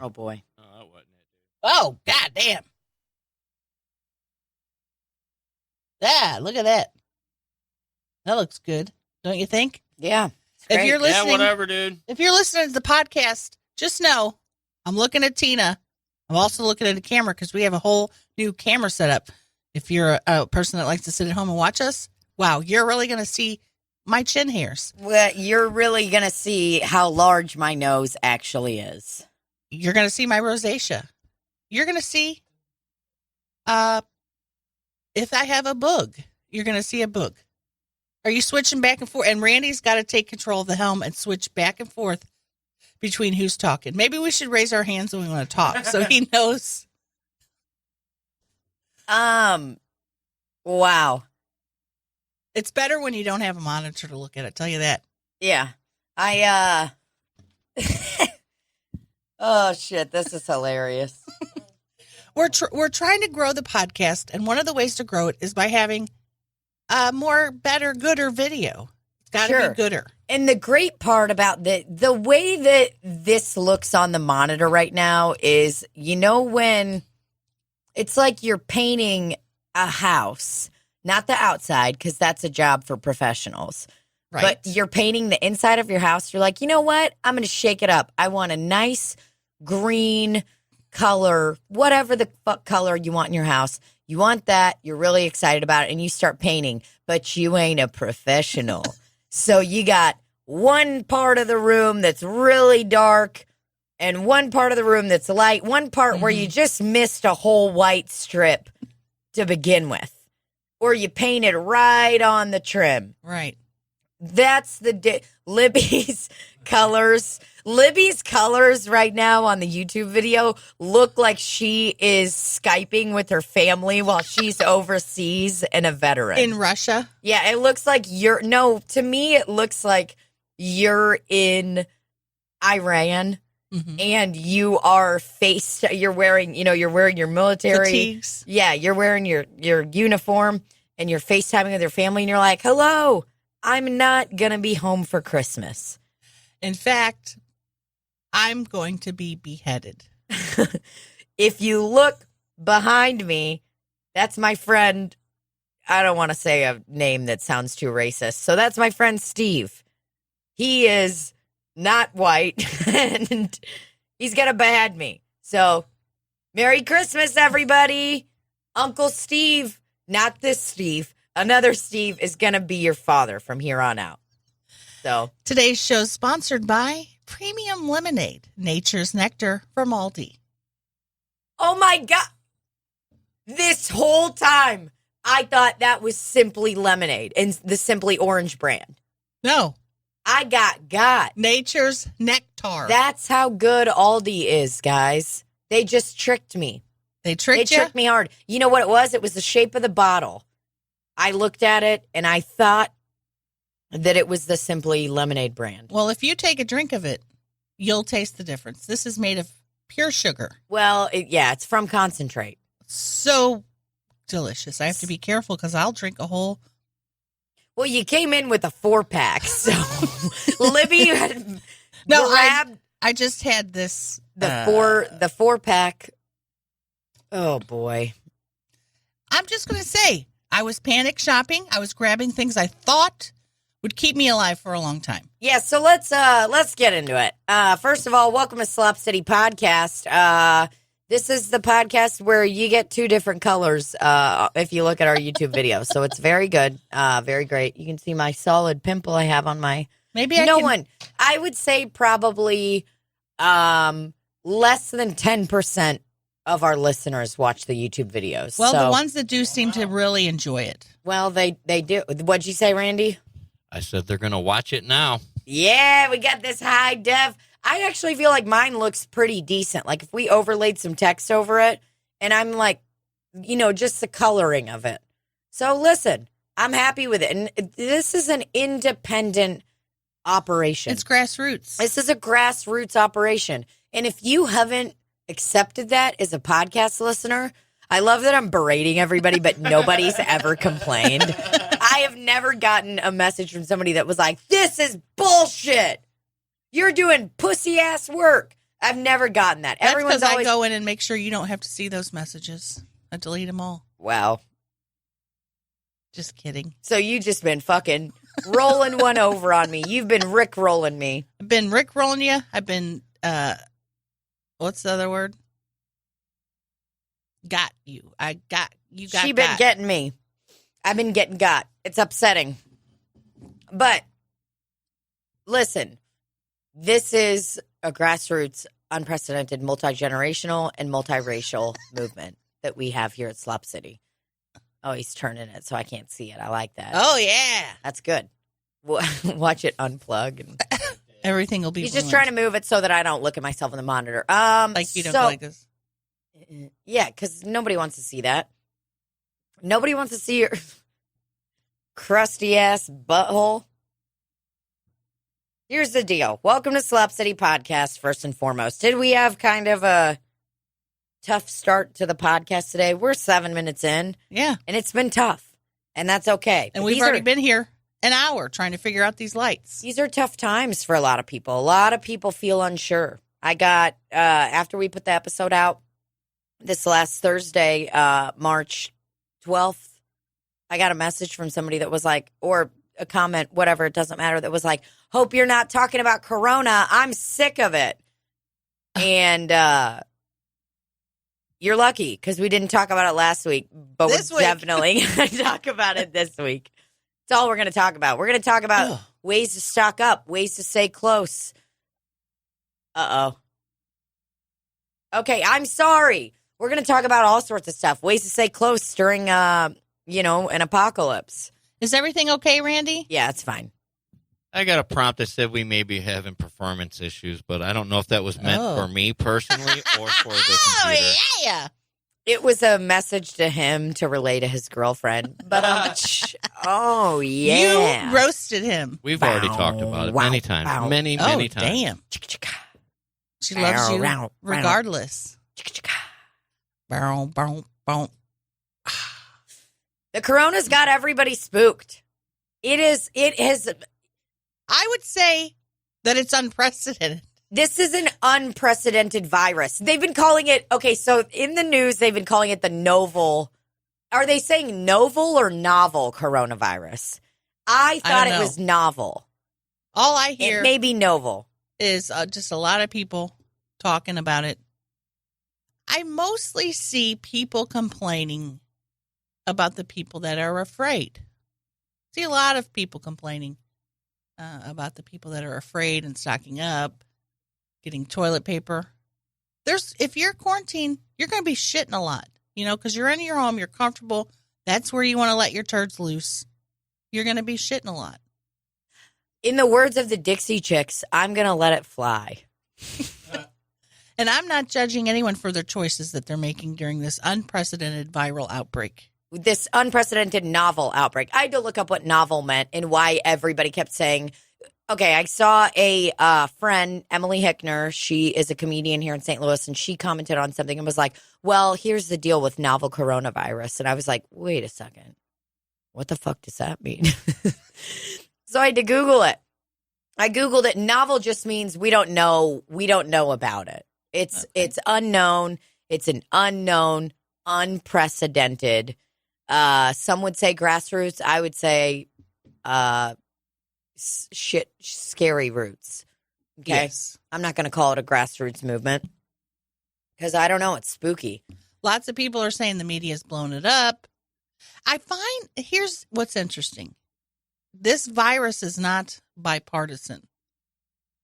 Oh, boy. Oh, that wasn't it, dude. Oh, goddamn. Yeah, look at that. That looks good, don't you think? Yeah. If you're listening, Yeah, whatever, dude. If you're listening to the podcast, just know I'm looking at Tina. I'm also looking at the camera because we have a whole new camera setup. If you're a person that likes to sit at home and watch us, wow, you're really going to see my chin hairs. Well, you're really going to see how large my nose actually is. You're going to see my rosacea. You're going to see if I have a boog. You're going to see a boog. Are you switching back and forth? And Randy's got to take control of the helm and switch back and forth between who's talking. Maybe we should raise our hands when we want to talk so he knows. Wow. It's better when you don't have a monitor to look at it. Tell you that. Yeah. Oh, shit. This is hilarious. We're trying to grow the podcast, and one of the ways to grow it is by having better, gooder video. It's got to be gooder. And the great part about the way that this looks on the monitor right now is, when it's like you're painting a house, not the outside, because that's a job for professionals. Right. But you're painting the inside of your house. You're like, you know what? I'm going to shake it up. I want a nice green color, whatever the fuck color you want in your house. You want that. You're really excited about it. And you start painting, but you ain't a professional. So you got one part of the room that's really dark and one part of the room that's light, one part where you just missed a whole white strip to begin with. Or you painted right on the trim. Right. That's Libby's colors. Libby's colors right now on the YouTube video look like she is Skyping with her family while she's overseas and a veteran. In Russia? Yeah, it looks like to me it looks like you're in Iran and you are you're wearing your military fatigues. Yeah, you're wearing your uniform and you're FaceTiming with your family and you're like, "Hello, I'm not going to be home for Christmas." In fact, I'm going to be beheaded. If you look behind me, that's my friend. I don't want to say a name that sounds too racist. So that's my friend Steve. He is not white and he's going to behead me. So Merry Christmas, everybody. Uncle Steve, not this Steve, another Steve is going to be your father from here on out. So today's show is sponsored by Premium Lemonade, Nature's Nectar from Aldi. Oh my God. This whole time, I thought that was Simply Lemonade and the Simply Orange brand. No. I got Nature's Nectar. That's how good Aldi is, guys. They just tricked me. They tricked me hard. You know what it was? It was the shape of the bottle. I looked at it and I thought that it was the Simply Lemonade brand. Well, if you take a drink of it, you'll taste the difference. This is made of pure sugar. Well, it's from concentrate. So delicious. I have to be careful because I'll drink a whole. Well, you came in with a 4-pack, so Libby had grabbed. I just had this the 4-pack. Oh boy! I'm just gonna say I was panic shopping. I was grabbing things I thought would keep me alive for a long time. Yeah, so let's get into it. First of all, welcome to Slop City Podcast. This is the podcast where you get 2 different colors if you look at our YouTube video. So it's very good, very great. You can see my solid pimple I have on my. I would say probably less than 10% of our listeners watch the YouTube videos. Well, the ones that do seem to really enjoy it. Well, they do. What'd you say, Randy? I said they're going to watch it now. Yeah, we got this high def. I actually feel like mine looks pretty decent. Like if we overlaid some text over it, and I'm like, just the coloring of it. So listen, I'm happy with it. And this is an independent operation. It's grassroots. This is a grassroots operation. And if you haven't accepted that as a podcast listener, I love that I'm berating everybody, but nobody's ever complained. I have never gotten a message from somebody that was like, "This is bullshit. You're doing pussy-ass work." I've never gotten that. That's Everyone's because always I go in and make sure you don't have to see those messages. I delete them all. Wow. Just kidding. So you just been fucking rolling one over on me. You've been Rick rolling me. I've been Rick rolling you. I've been, what's the other word? Got you. She been getting me. I've been getting got. It's upsetting. But listen, this is a grassroots, unprecedented, multi-generational and multiracial movement that we have here at Slop City. Oh, he's turning it so I can't see it. I like that. Oh, yeah. That's good. Watch it unplug. And Everything will be he's just trying to move it so that I don't look at myself in the monitor. Like you don't go like this. Yeah, because nobody wants to see that. Nobody wants to see your crusty ass butthole. Here's the deal. Welcome to Slop City Podcast, first and foremost. Did we have kind of a tough start to the podcast today? We're 7 minutes in. Yeah. And it's been tough. And that's okay. And we've already been here an hour trying to figure out these lights. These are tough times for a lot of people. A lot of people feel unsure. I got, after we put the episode out this last Thursday, March 12th, I got a message from somebody that was like, or a comment, whatever, it doesn't matter, that was like, hope you're not talking about Corona. I'm sick of it. And you're lucky because we didn't talk about it last week, but we're definitely going to talk about it this week. That's all we're going to talk about. We're going to talk about ways to stock up, ways to stay close. Uh-oh. Okay, I'm sorry. We're going to talk about all sorts of stuff, ways to stay close during, an apocalypse. Is everything okay, Randy? Yeah, it's fine. I got a prompt that said we may be having performance issues, but I don't know if that was meant for me personally or for the computer. Oh, yeah. It was a message to him to relay to his girlfriend. But oh, yeah. You roasted him. We've already talked about it many times. Many times. Damn. She loves you regardless. The corona's got everybody spooked. It has. I would say that it's unprecedented. This is an unprecedented virus. They've been calling it, okay, so in the news, they've been calling it the novel. Are they saying novel or novel coronavirus? I thought it was novel. All I hear it may be novel. Is just a lot of people talking about it. I mostly see people complaining about the people that are afraid. See a lot of people complaining about the people that are afraid and stocking up, getting toilet paper. If you're quarantined, you're going to be shitting a lot, because you're in your home, you're comfortable. That's where you want to let your turds loose. You're going to be shitting a lot. In the words of the Dixie Chicks, I'm going to let it fly. And I'm not judging anyone for their choices that they're making during this unprecedented viral outbreak. This unprecedented novel outbreak. I had to look up what novel meant and why everybody kept saying, okay, I saw a friend, Emily Hickner. She is a comedian here in St. Louis, and she commented on something and was like, well, here's the deal with novel coronavirus. And I was like, wait a second. What the fuck does that mean? So I had to Google it. I Googled it. Novel just means we don't know about it. It's unknown. It's an unknown, unprecedented. Some would say grassroots. I would say scary roots. Okay. Yes. I'm not going to call it a grassroots movement because I don't know. It's spooky. Lots of people are saying the media's blown it up. I find here's what's interesting. This virus is not bipartisan.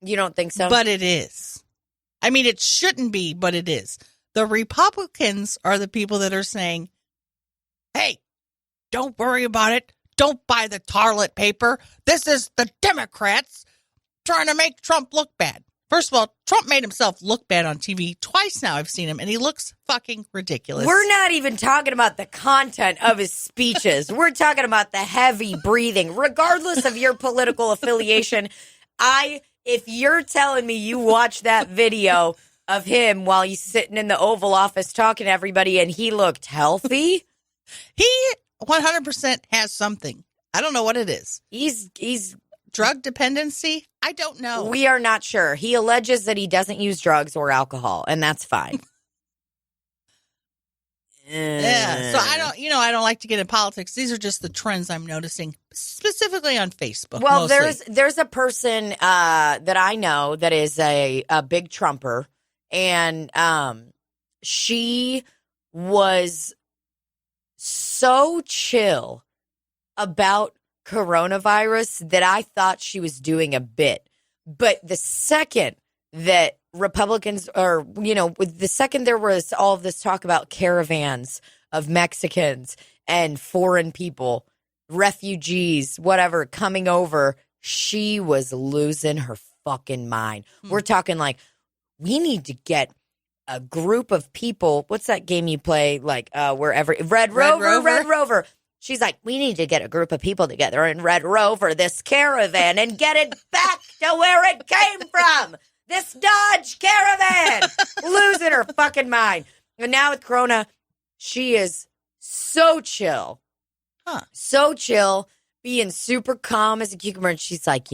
You don't think so? But it is. I mean, it shouldn't be, but it is. The Republicans are the people that are saying, hey, don't worry about it. Don't buy the toilet paper. This is the Democrats trying to make Trump look bad. First of all, Trump made himself look bad on TV twice now. I've seen him, and he looks fucking ridiculous. We're not even talking about the content of his speeches. We're talking about the heavy breathing. Regardless of your political affiliation, if you're telling me you watched that video of him while he's sitting in the Oval Office talking to everybody and he looked healthy, he 100% has something. I don't know what it is. He's drug dependency? I don't know. We are not sure. He alleges that he doesn't use drugs or alcohol, and that's fine. Yeah. So I don't like to get in politics. These are just the trends I'm noticing, specifically on Facebook. Well, mostly. there's a person that I know that is a big Trumper, and she was so chill about coronavirus that I thought she was doing a bit. But the second that Republicans the second there was all of this talk about caravans of Mexicans and foreign people, refugees, whatever, coming over, she was losing her fucking mind. We're talking like, we need to get a group of people. What's that game you play? Like, wherever Red Rover. She's like, we need to get a group of people together in Red Rover, this caravan, and get it back to where it came from. This Dodge Caravan. Losing her fucking mind. And now with Corona, she is so chill. Huh. So chill, being super calm as a cucumber. And she's like,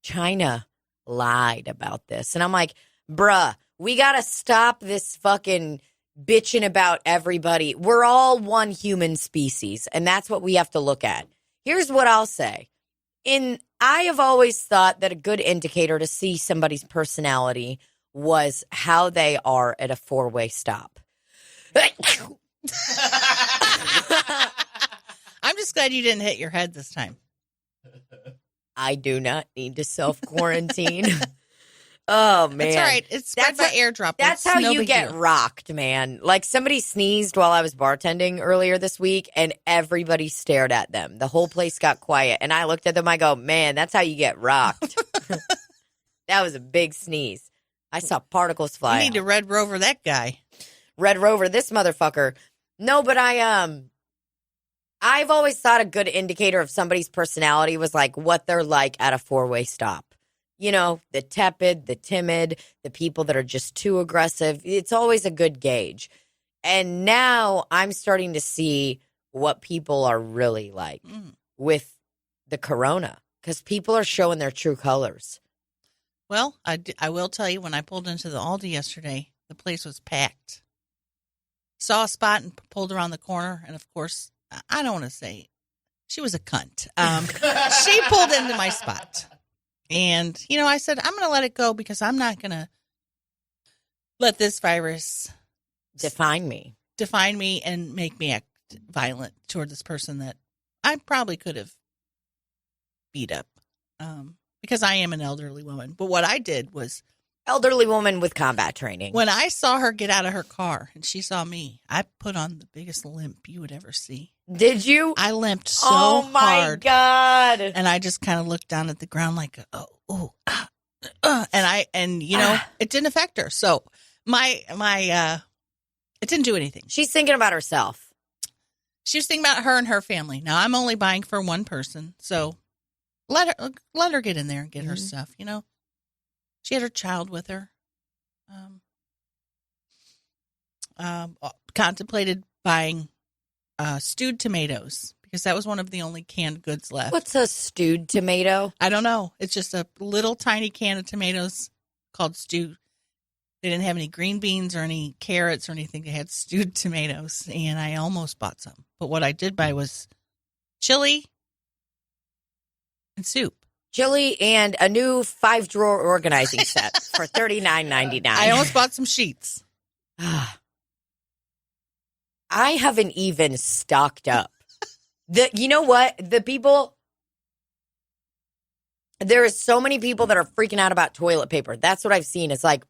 China lied about this. And I'm like, bruh, we got to stop this fucking bitching about everybody. We're all one human species, and that's what we have to look at. Here's what I'll say. I have always thought that a good indicator to see somebody's personality was how they are at a four-way stop. I'm just glad you didn't hit your head this time. I do not need to self-quarantine. Oh, man. That's all right. It's spread by airdrop. That's how you get rocked, man. Like, somebody sneezed while I was bartending earlier this week, and everybody stared at them. The whole place got quiet, and I looked at them. I go, man, that's how you get rocked. That was a big sneeze. I saw particles fly You need to Red Rover that guy. Red Rover this motherfucker. No, but I've always thought a good indicator of somebody's personality was like what they're like at a four-way stop. The tepid, the timid, the people that are just too aggressive. It's always a good gauge. And now I'm starting to see what people are really like with the corona, because people are showing their true colors. Well, I will tell you, when I pulled into the Aldi yesterday, the place was packed. Saw a spot and pulled around the corner. And, of course, I don't want to say she was a cunt. She pulled into my spot. And, I said, I'm going to let it go because I'm not going to let this virus define me and make me act violent toward this person that I probably could have beat up because I am an elderly woman. But what I did was... Elderly woman with combat training. When I saw her get out of her car and she saw me, I put on the biggest limp you would ever see. Did you? I limped so hard. Oh, my hard. God. And I just kind of looked down at the ground like, it didn't affect her. So it didn't do anything. She's thinking about herself. She was thinking about her and her family. Now, I'm only buying for one person. So let her get in there and get her stuff, She had her child with her. Contemplated buying stewed tomatoes because that was one of the only canned goods left. What's a stewed tomato? I don't know. It's just a little tiny can of tomatoes called stewed. They didn't have any green beans or any carrots or anything. They had stewed tomatoes, and I almost bought some. But what I did buy was chili and soup. Chili and a new 5-drawer organizing set for $39.99. I almost bought some sheets. I haven't even stocked up. You know what? The people, there is so many people that are freaking out about toilet paper. That's what I've seen. It's like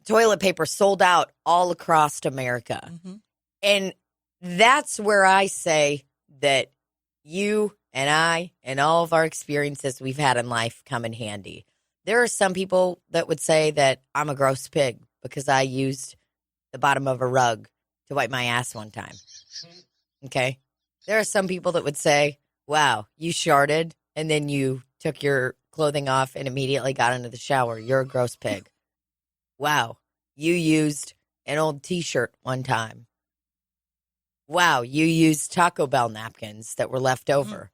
toilet paper sold out all across America. Mm-hmm. And that's where I say that you and I and all of our experiences we've had in life come in handy. There are some people that would say that I'm a gross pig because I used the bottom of a rug to wipe my ass one time. Okay? There are some people that would say, wow, you sharted and then you took your clothing off and immediately got into the shower. You're a gross pig. Wow, you used an old T-shirt one time. Wow, you used Taco Bell napkins that were left over.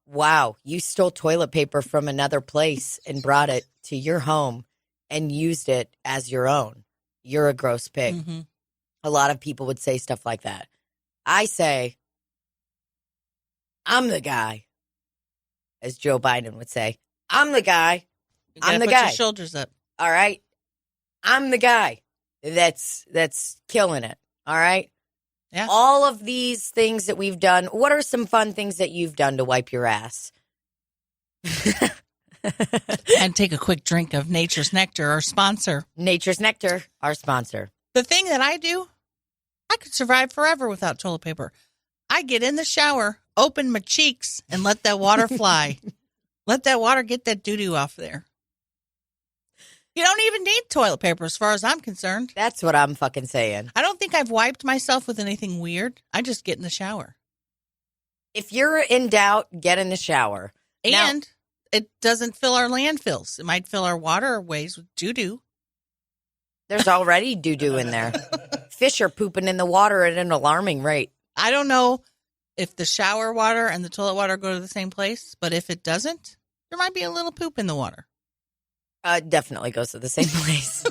wow, you stole toilet paper from another place and brought it to your home and used it as your own. You're a gross pig. Mm-hmm. A lot of people would say stuff like that. I say, I'm the guy, as Joe Biden would say. I'm the guy. I'm the put guy. Your shoulders up. All right. I'm the guy that's killing it. All right. Yeah. All of these things that we've done. What are some fun things that you've done to wipe your ass? And take a quick drink of Nature's Nectar, our sponsor. Nature's Nectar, our sponsor. The thing that I do, I could survive forever without toilet paper. I get in the shower, open my cheeks, and let that water fly. Let that water get that doo-doo off there. You don't even need toilet paper as far as I'm concerned. That's what I'm fucking saying. I don't think I've wiped myself with anything weird. I just get in the shower. If you're in doubt, get in the shower. And it doesn't fill our landfills. It might fill our waterways with doo-doo. There's already doo-doo in there. Fish are pooping in the water at an alarming rate. I don't know if the shower water and the toilet water go to the same place, but if it doesn't, there might be a little poop in the water. Definitely goes to the same place.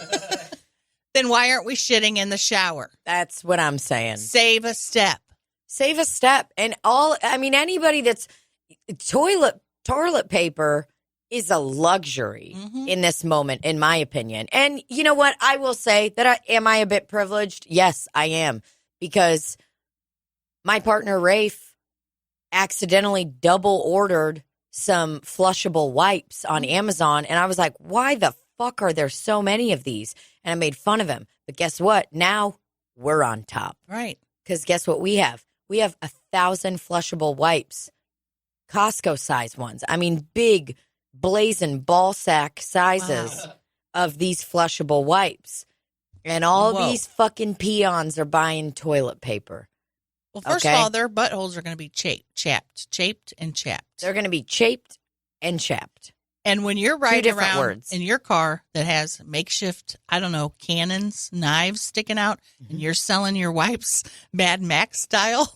Then why aren't we shitting in the shower? That's what I'm saying. Save a step. Save a step. And anybody that's toilet paper is a luxury in this moment, in my opinion. And you know what? I will say that am I a bit privileged? Yes, I am. Because my partner, Rafe, accidentally double ordered some flushable wipes on Amazon. And I was like, why the fuck are there so many of these? And I made fun of him. But guess what? Now we're on top. Right. Because guess what we have? We have 1,000 flushable wipes. Costco size ones. I mean, big blazing ball sack sizes of these flushable wipes. And all these fucking peons are buying toilet paper. Well, first of all, their buttholes are going to be chaped and chapped. They're going to be chaped and chapped. And when you're riding different around words. in your car that has makeshift, I don't know, cannons, knives sticking out, and you're selling your wipes Mad Max style,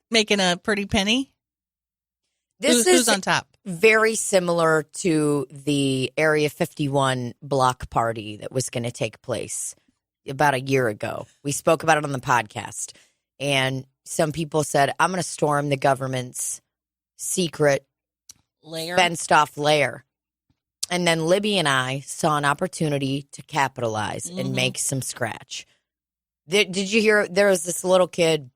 making a pretty penny, who's on top? Very similar to the Area 51 block party that was going to take place about a year ago. We spoke about it on the podcast. And some people said, I'm going to storm the government's secret fenced-off lair. And then Libby and I saw an opportunity to capitalize and make some scratch. Did you hear? There was this little kid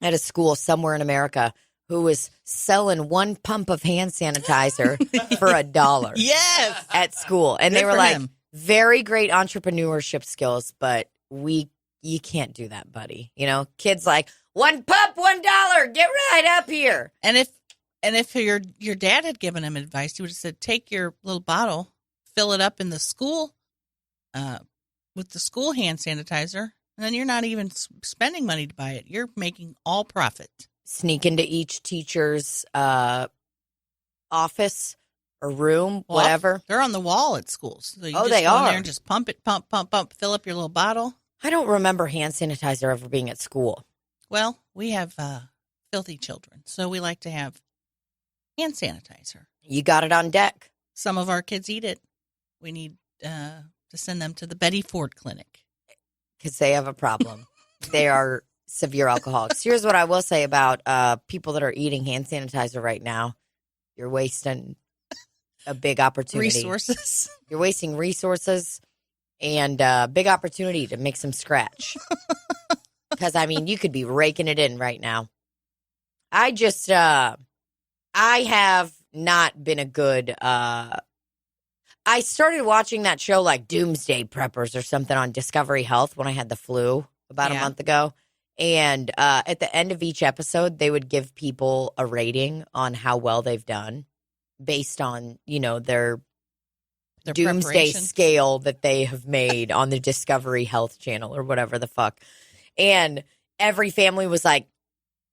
at a school somewhere in America who was selling one pump of hand sanitizer for $1. Yes. At school. And Good they were for like, him. very great entrepreneurship skills, but you can't do that, buddy. You know, kids like, one pump, $1, get right up here. And if your dad had given him advice, he would have said, take your little bottle, fill it up in the school, with the school hand sanitizer, and then you're not even spending money to buy it. You're making all profit. Sneak into each teacher's office or room, whatever. They're on the wall at schools. So you just they go in are. there and just pump it, pump, fill up your little bottle. I don't remember hand sanitizer ever being at school. Well, we have filthy children, so we like to have hand sanitizer. You got it on deck. Some of our kids eat it. We need to send them to the Betty Ford Clinic. Because they have a problem. They are severe alcoholics. Here's what I will say about people that are eating hand sanitizer right now. You're wasting a big opportunity. Resources. You're wasting resources and big opportunity to make some scratch. Because, I mean, you could be raking it in right now. I just, I have not been a good, I started watching that show like Doomsday Preppers or something on Discovery Health when I had the flu about a month ago. And at the end of each episode, they would give people a rating on how well they've done based on, you know, their doomsday scale that they have made on the Discovery Health channel or whatever the fuck. And every family was like,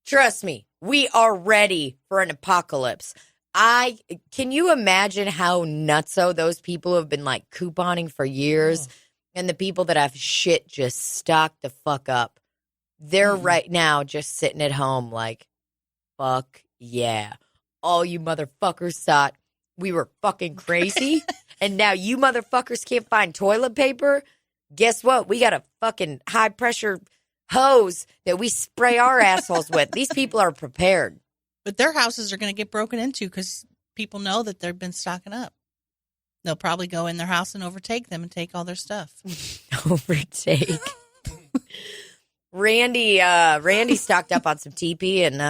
trust me, we are ready for an apocalypse. Can you imagine how nutso those people who have been like couponing for years and the people that have shit just stocked the fuck up? They're right now just sitting at home like, fuck yeah. all you motherfuckers thought we were fucking crazy. And now you motherfuckers can't find toilet paper. Guess what? We got a fucking high pressure hose that we spray our assholes with. These people are prepared. But their houses are going to get broken into because people know that they've been stocking up. They'll probably go in their house and overtake them and take all their stuff. Overtake. Randy stocked up on some TP, and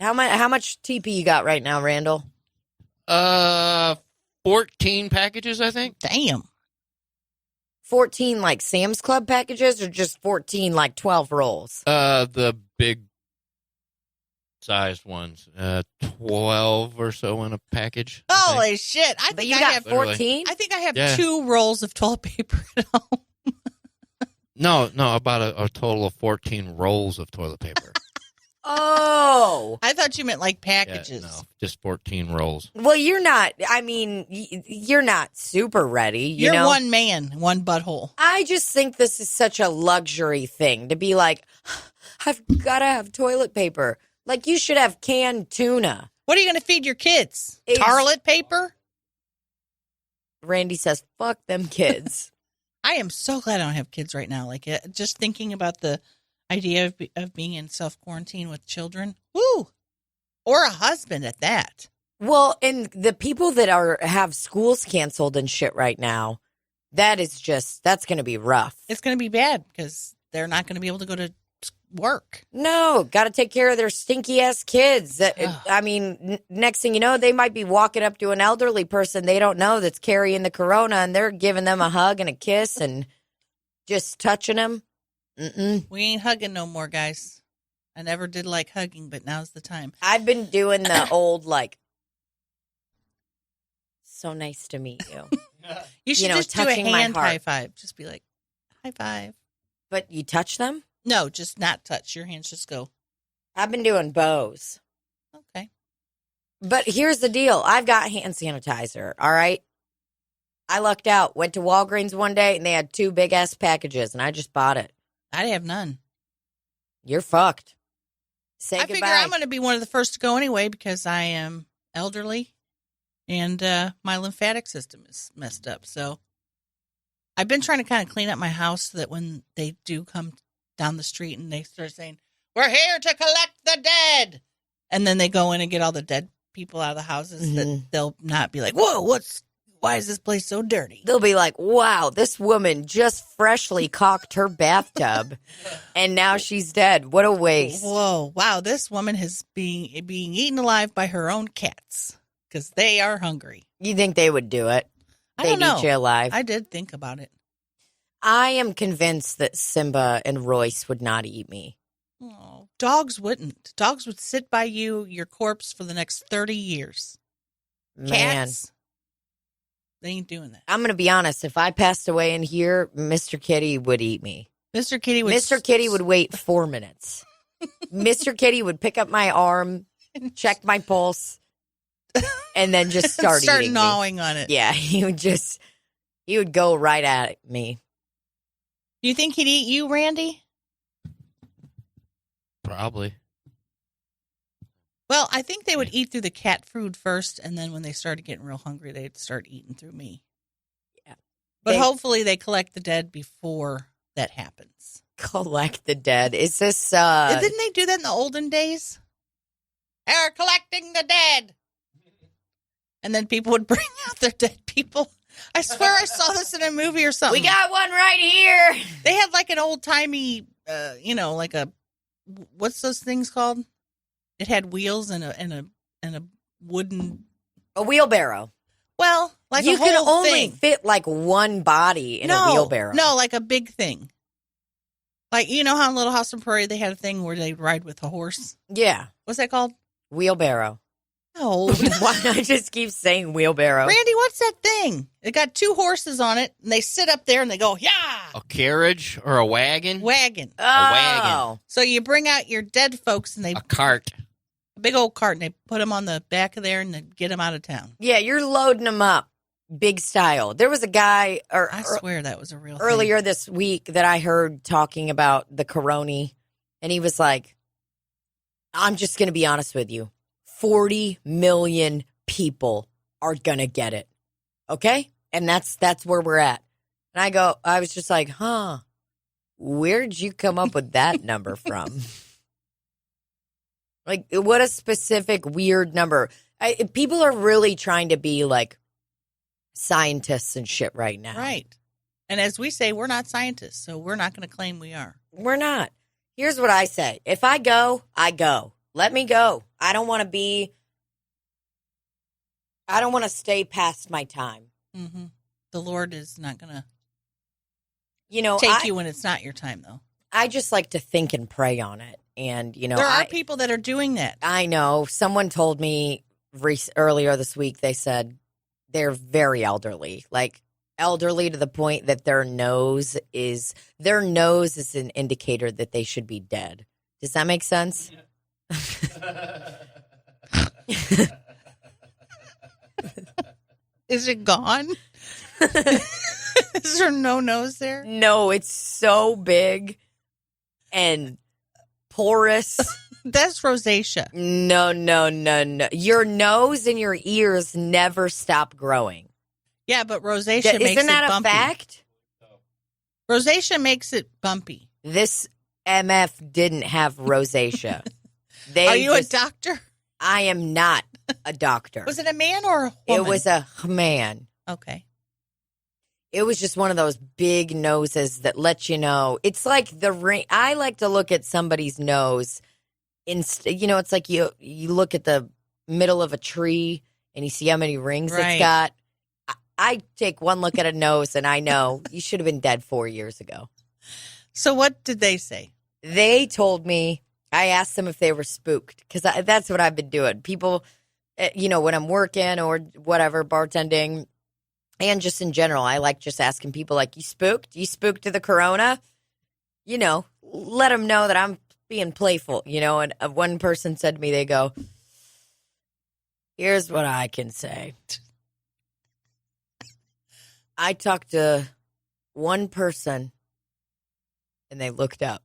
how much TP you got right now, Randall? 14 packages, I think. Damn. 14 like Sam's Club packages, or just 14 like 12 rolls? The big sized ones, 12 or so in a package. Holy shit! But you got 14. I think I have 2 rolls of toilet paper at home. No, about a total of 14 rolls of toilet paper. Oh, I thought you meant like packages. Yeah, no, just 14 rolls. well, you're not. I mean, you're not super ready. You're know? one man, one butthole. I just think this is such a luxury thing to be like, I've got to have toilet paper. Like, you should have canned tuna. What are you going to feed your kids? It's- Toilet paper? Randy says, fuck them kids. I am so glad I don't have kids right now. Like, just thinking about the idea of being in self-quarantine with children. Woo! Or a husband at that. Well, and the people that have schools canceled and shit right now, that's going to be rough. It's going to be bad because they're not going to be able to go to work. No, got to take care of their stinky ass kids. I mean, next thing you know, they might be walking up to an elderly person they don't know that's carrying the corona, and they're giving them a hug and a kiss and just touching them. Mm-mm. We ain't hugging no more, guys. I never did like hugging, but now's the time. I've been doing the old, like, so nice to meet you. You should just do a touching my hand heart. high five. Just be like, high five. But you touch them? No, just not touch. Your hands just go. I've been doing bows. Okay. But here's the deal. I've got hand sanitizer, all right? I lucked out. Went to Walgreens one day, and they had 2 big-ass packages, and I just bought it. I have none. You're fucked. Say I goodbye. figure I'm going to be one of the first to go anyway because I am elderly and my lymphatic system is messed up. So I've been trying to kind of clean up my house so that when they do come down the street and they start saying, "We're here to collect the dead," and then they go in and get all the dead people out of the houses, that they'll not be like, "Whoa, why is this place so dirty?" They'll be like, wow, this woman just freshly caulked her bathtub, and now she's dead. What a waste. Whoa, wow, this woman is being eaten alive by her own cats because they are hungry. You think they would do it? I don't They'd know. eat you alive. I did think about it. I am convinced that Simba and Royce would not eat me. Oh, dogs wouldn't. Dogs would sit by your corpse for the next 30 years. Man. Cats, they ain't doing that. I'm going to be honest. If I passed away in here, Mr. Kitty would eat me. Mr. Kitty would wait 4 minutes. Mr. Kitty would pick up my arm, check my pulse, and then just start eating gnawing me. on it. Yeah, he would go right at me. You think he'd eat you, Randy? Probably. Well, I think they would eat through the cat food first, and then when they started getting real hungry, they'd start eating through me. Yeah. But hopefully they collect the dead before that happens. Collect the dead. Is this Didn't they do that in the olden days? They're collecting the dead. And then people would bring out their dead people. I swear I saw this in a movie or something. We got one right here. They had like an old-timey, like a, what's those things called? It had wheels and a wooden, a wheelbarrow. Well, like you a whole can only thing. fit like one body in a wheelbarrow. No, like a big thing. Like, you know how in Little House on Prairie they had a thing where they'd ride with a horse? Yeah. What's that called? Wheelbarrow. No. Why I just keep saying wheelbarrow? Randy, what's that thing? It got 2 horses on it, and they sit up there and they go, yeah! A carriage or a wagon? Wagon. Oh. A wagon. So you bring out your dead folks, and A cart. a big old cart, and they put them on the back of there, and they get them out of town. Yeah, you're loading them up. Big style. There was a guy I swear that was a real thing. earlier this week that I heard talking about the corona, and he was like, I'm just going to be honest with you. 40 million people are going to get it. Okay? And that's where we're at. And I was just like, where'd you come up with that number from? Like, what a specific weird number. People are really trying to be like scientists and shit right now. Right. And as we say, we're not scientists, so we're not going to claim we are. We're not. Here's what I say. If I go, I go. Let me go. I don't want to stay past my time. Mm-hmm. The Lord is not going to take you when it's not your time, though. I just like to think and pray on it. And, there are people that are doing that. I know. Someone told me earlier this week, they said they're very elderly, like elderly to the point that their nose is an indicator that they should be dead. Does that make sense? Is it gone? Is there no nose there? No, it's so big and porous. That's rosacea. No. Your nose and your ears never stop growing. Yeah, but rosacea makes it bumpy. Isn't that a fact? Rosacea makes it bumpy. This MF didn't have rosacea. Are you a doctor? I am not a doctor. Was it a man or a woman? It was a man. Okay. It was just one of those big noses that let you know. It's like the ring. I like to look at somebody's nose. It's like you look at the middle of a tree and you see how many rings it's got. I take one look at a nose and I know you should have been dead 4 years ago. So what did they say? They told me, I asked them if they were spooked because that's what I've been doing. People, when I'm working or whatever, bartending, and just in general, I like just asking people like, you spooked? You spooked to the corona? Let them know that I'm being playful, and one person said to me, they go, here's what I can say. I talked to one person and they looked up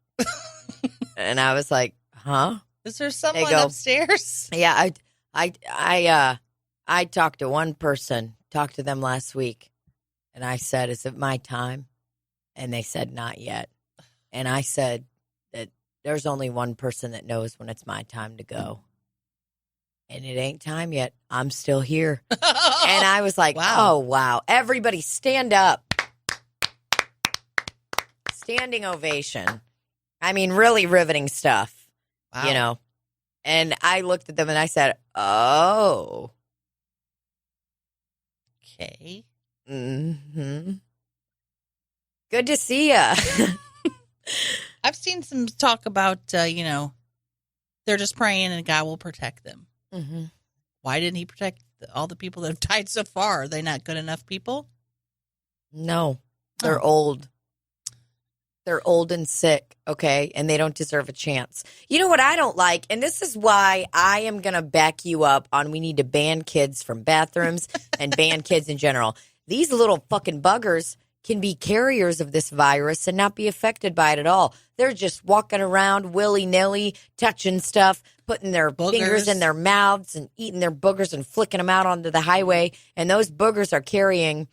and I was like, huh? Is there someone upstairs? Yeah. I talked to one person, talked to them last week, and I said, is it my time? And they said, not yet. And I said that there's only one person that knows when it's my time to go. And it ain't time yet. I'm still here. And I was like, wow. Oh, wow. Everybody stand up. Standing ovation. I mean, really riveting stuff. Wow. And I looked at them and I said, oh. Okay. Mm-hmm. Good to see ya. I've seen some talk about, they're just praying and God will protect them. Mm-hmm. Why didn't he protect all the people that have died so far? Are they not good enough people? No. They're old. They're old and sick, okay? And they don't deserve a chance. You know what I don't like? And this is why I am going to back you up on we need to ban kids from bathrooms and ban kids in general. These little fucking buggers can be carriers of this virus and not be affected by it at all. They're just walking around willy-nilly, touching stuff, putting their fingers in their mouths and eating their boogers and flicking them out onto the highway. And those boogers are carrying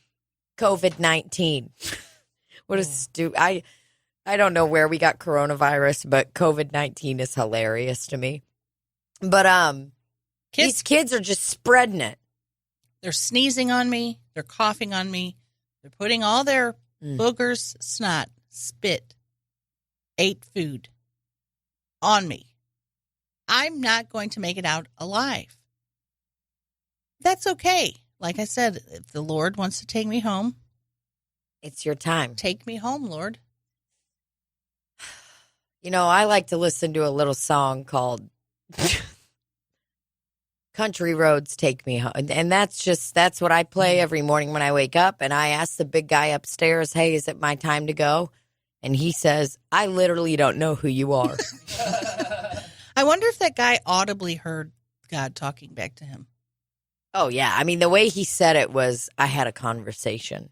COVID-19. What a stupid... I don't know where we got coronavirus, but COVID-19 is hilarious to me. But these kids are just spreading it. They're sneezing on me. They're coughing on me. They're putting all their boogers, snot, spit, ate food on me. I'm not going to make it out alive. That's okay. Like I said, if the Lord wants to take me home, it's your time. Take me home, Lord. I like to listen to a little song called Country Roads Take Me Home. And that's what I play every morning when I wake up. And I ask the big guy upstairs, hey, is it my time to go? And he says, I literally don't know who you are. I wonder if that guy audibly heard God talking back to him. Oh, yeah. I mean, the way he said it was, I had a conversation.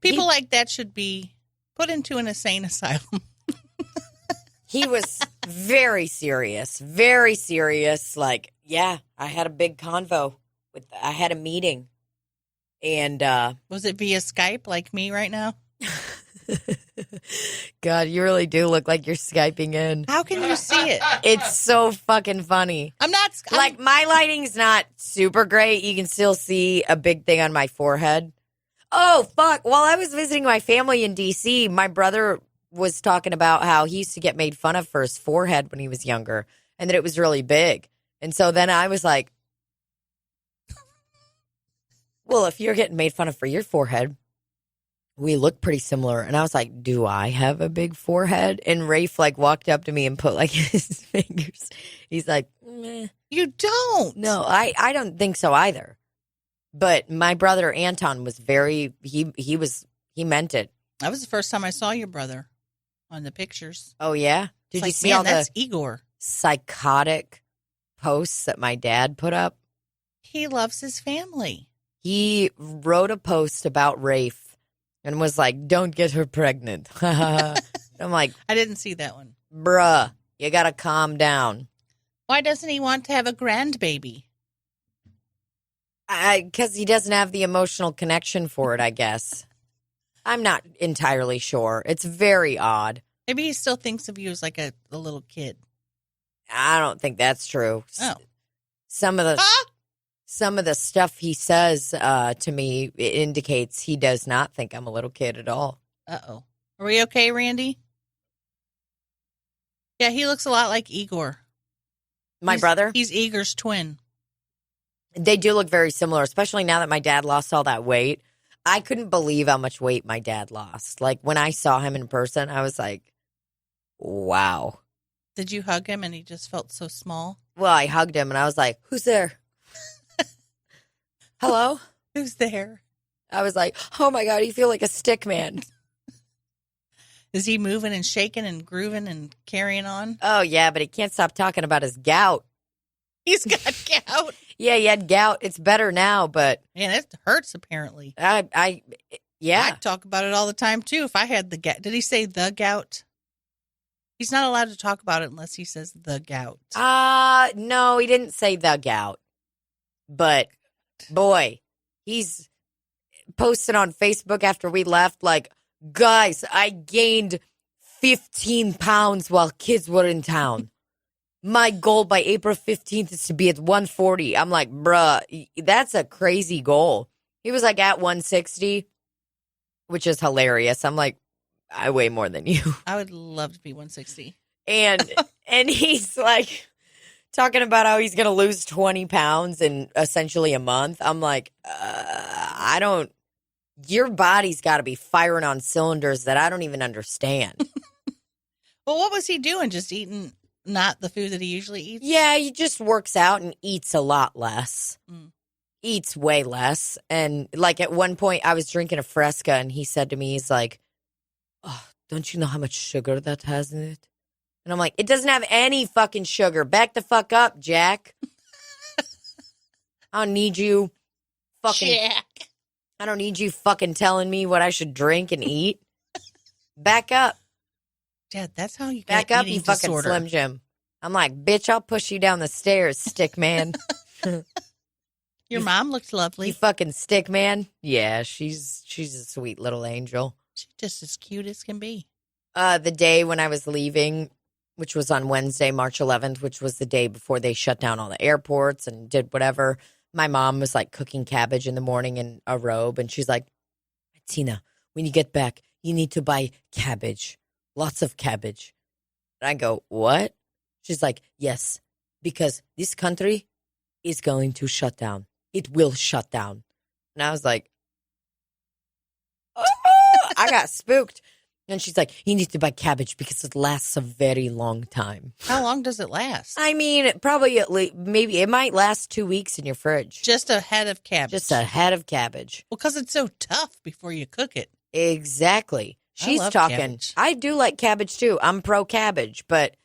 People like that should be put into an insane asylum. He was very serious, very serious. Like, yeah, I had a big convo. I had a meeting. And was it via Skype like me right now? God, you really do look like you're Skyping in. How can you see it? It's so fucking funny. Like, my lighting's not super great. You can still see a big thing on my forehead. Oh, fuck. While I was visiting my family in D.C., my brother was talking about how he used to get made fun of for his forehead when he was younger and that it was really big. And so then I was like, well, if you're getting made fun of for your forehead, we look pretty similar. And I was like, do I have a big forehead? And Rafe like walked up to me and put like his fingers. He's like, meh. You don't. No, I don't think so either. But my brother Anton was he meant it. That was the first time I saw your brother on the pictures. Oh, yeah? Did you see man, all that's the Igor. psychotic posts that my dad put up? He loves his family. He wrote a post about Rafe and was like, don't get her pregnant. I'm like, I didn't see that one. bruh, you got to calm down. Why doesn't he want to have a grandbaby? Because he doesn't have the emotional connection for it, I guess. I'm not entirely sure. It's very odd. Maybe he still thinks of you as like a little kid. I don't think that's true. Oh. Some of the stuff he says to me indicates he does not think I'm a little kid at all. Uh-oh. Are we okay, Randy? Yeah, he looks a lot like Igor. My brother? He's Igor's twin. They do look very similar, especially now that my dad lost all that weight. I couldn't believe how much weight my dad lost. Like, when I saw him in person, I was like, wow. Did you hug him and he just felt so small? Well, I hugged him and I was like, who's there? Hello? Who's there? I was like, oh my God, you feel like a stick man. Is he moving and shaking and grooving and carrying on? Oh, yeah, but he can't stop talking about his gout. He's got gout. Yeah, he had gout. It's better now, but Man, it hurts apparently. yeah. I'd talk about it all the time too if I had the gout. Did he say the gout? He's not allowed to talk about it unless he says the gout. No, he didn't say the gout. But boy, he's posted on Facebook after we left like, guys, I gained 15 pounds while kids were in town. My goal by April 15th is to be at 140. I'm like, bruh, that's a crazy goal. He was like at 160, which is hilarious. I'm like, I weigh more than you. I would love to be 160. And he's like talking about how he's going to lose 20 pounds in essentially a month. I'm like, your body's got to be firing on cylinders that I don't even understand. Well, what was he doing? Just eating not the food that he usually eats? Yeah, he just works out and eats a lot less. Eats way less. And like at one point I was drinking a Fresca and he said to me, he's like, oh, don't you know how much sugar that has in it? And I'm like, it doesn't have any fucking sugar. Back the fuck up, Jack. I don't need you fucking... Jack. I don't need you fucking telling me what I should drink and eat. Back up. Dad, that's how you Back get up, eating you fucking disorder. Slim Jim. I'm like, bitch, I'll push you down the stairs, stick man. Your mom looks lovely. You fucking stick man. Yeah, she's a sweet little angel. She's just as cute as can be. The day when I was leaving, which was on Wednesday, March 11th, which was the day before they shut down all the airports and did whatever, my mom was like cooking cabbage in the morning in a robe. And she's like, Tina, when you get back, you need to buy cabbage. Lots of cabbage. And I go, what? She's like, yes, because this country is going to shut down. It will shut down. And I was like, oh, I got spooked. And she's like, you need to buy cabbage because it lasts a very long time. How long does it last? I mean, probably at least, maybe it might last 2 weeks in your fridge. Just a head of cabbage. Just a head of cabbage. Well, because it's so tough before you cook it. Exactly. She's love talking. cabbage. I do like cabbage too. I'm pro cabbage. But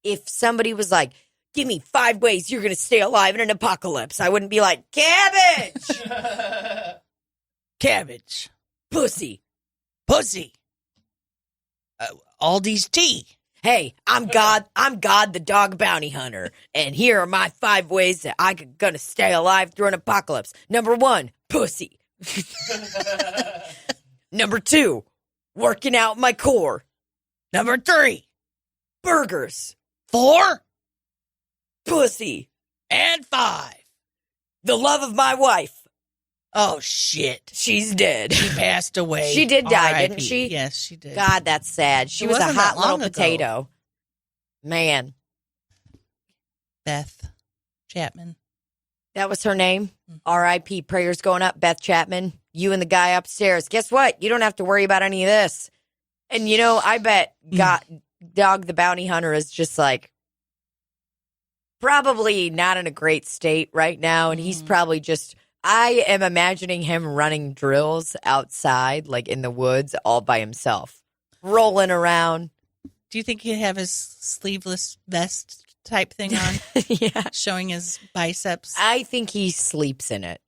if somebody was like, give me 5 ways you're going to stay alive in an apocalypse, I wouldn't be like, cabbage! Cabbage. Pussy. Pussy. Aldi's tea. Hey, I'm God the dog bounty hunter. And here are my 5 ways that I'm gonna stay alive through an apocalypse. Number 1, pussy. Number 2, working out my core. Number 3, burgers. 4 Pussy. and 5. The love of my wife. Oh, shit. She's dead. She passed away. She did die, R.I.P. didn't she? Yes, she did. God, that's sad. She It was a wasn't that hot little long ago. potato. Man, Beth Chapman. that was her name. R.I.P. Prayers going up, Beth Chapman. You and the guy upstairs. Guess what? You don't have to worry about any of this. And, you know, I bet Dog the Bounty Hunter is just like probably not in a great state right now. And he's probably just, I am imagining him running drills outside, like in the woods, all by himself, rolling around. Do you think he'd have his sleeveless vest type thing on, Yeah. showing his biceps? I think he sleeps in it.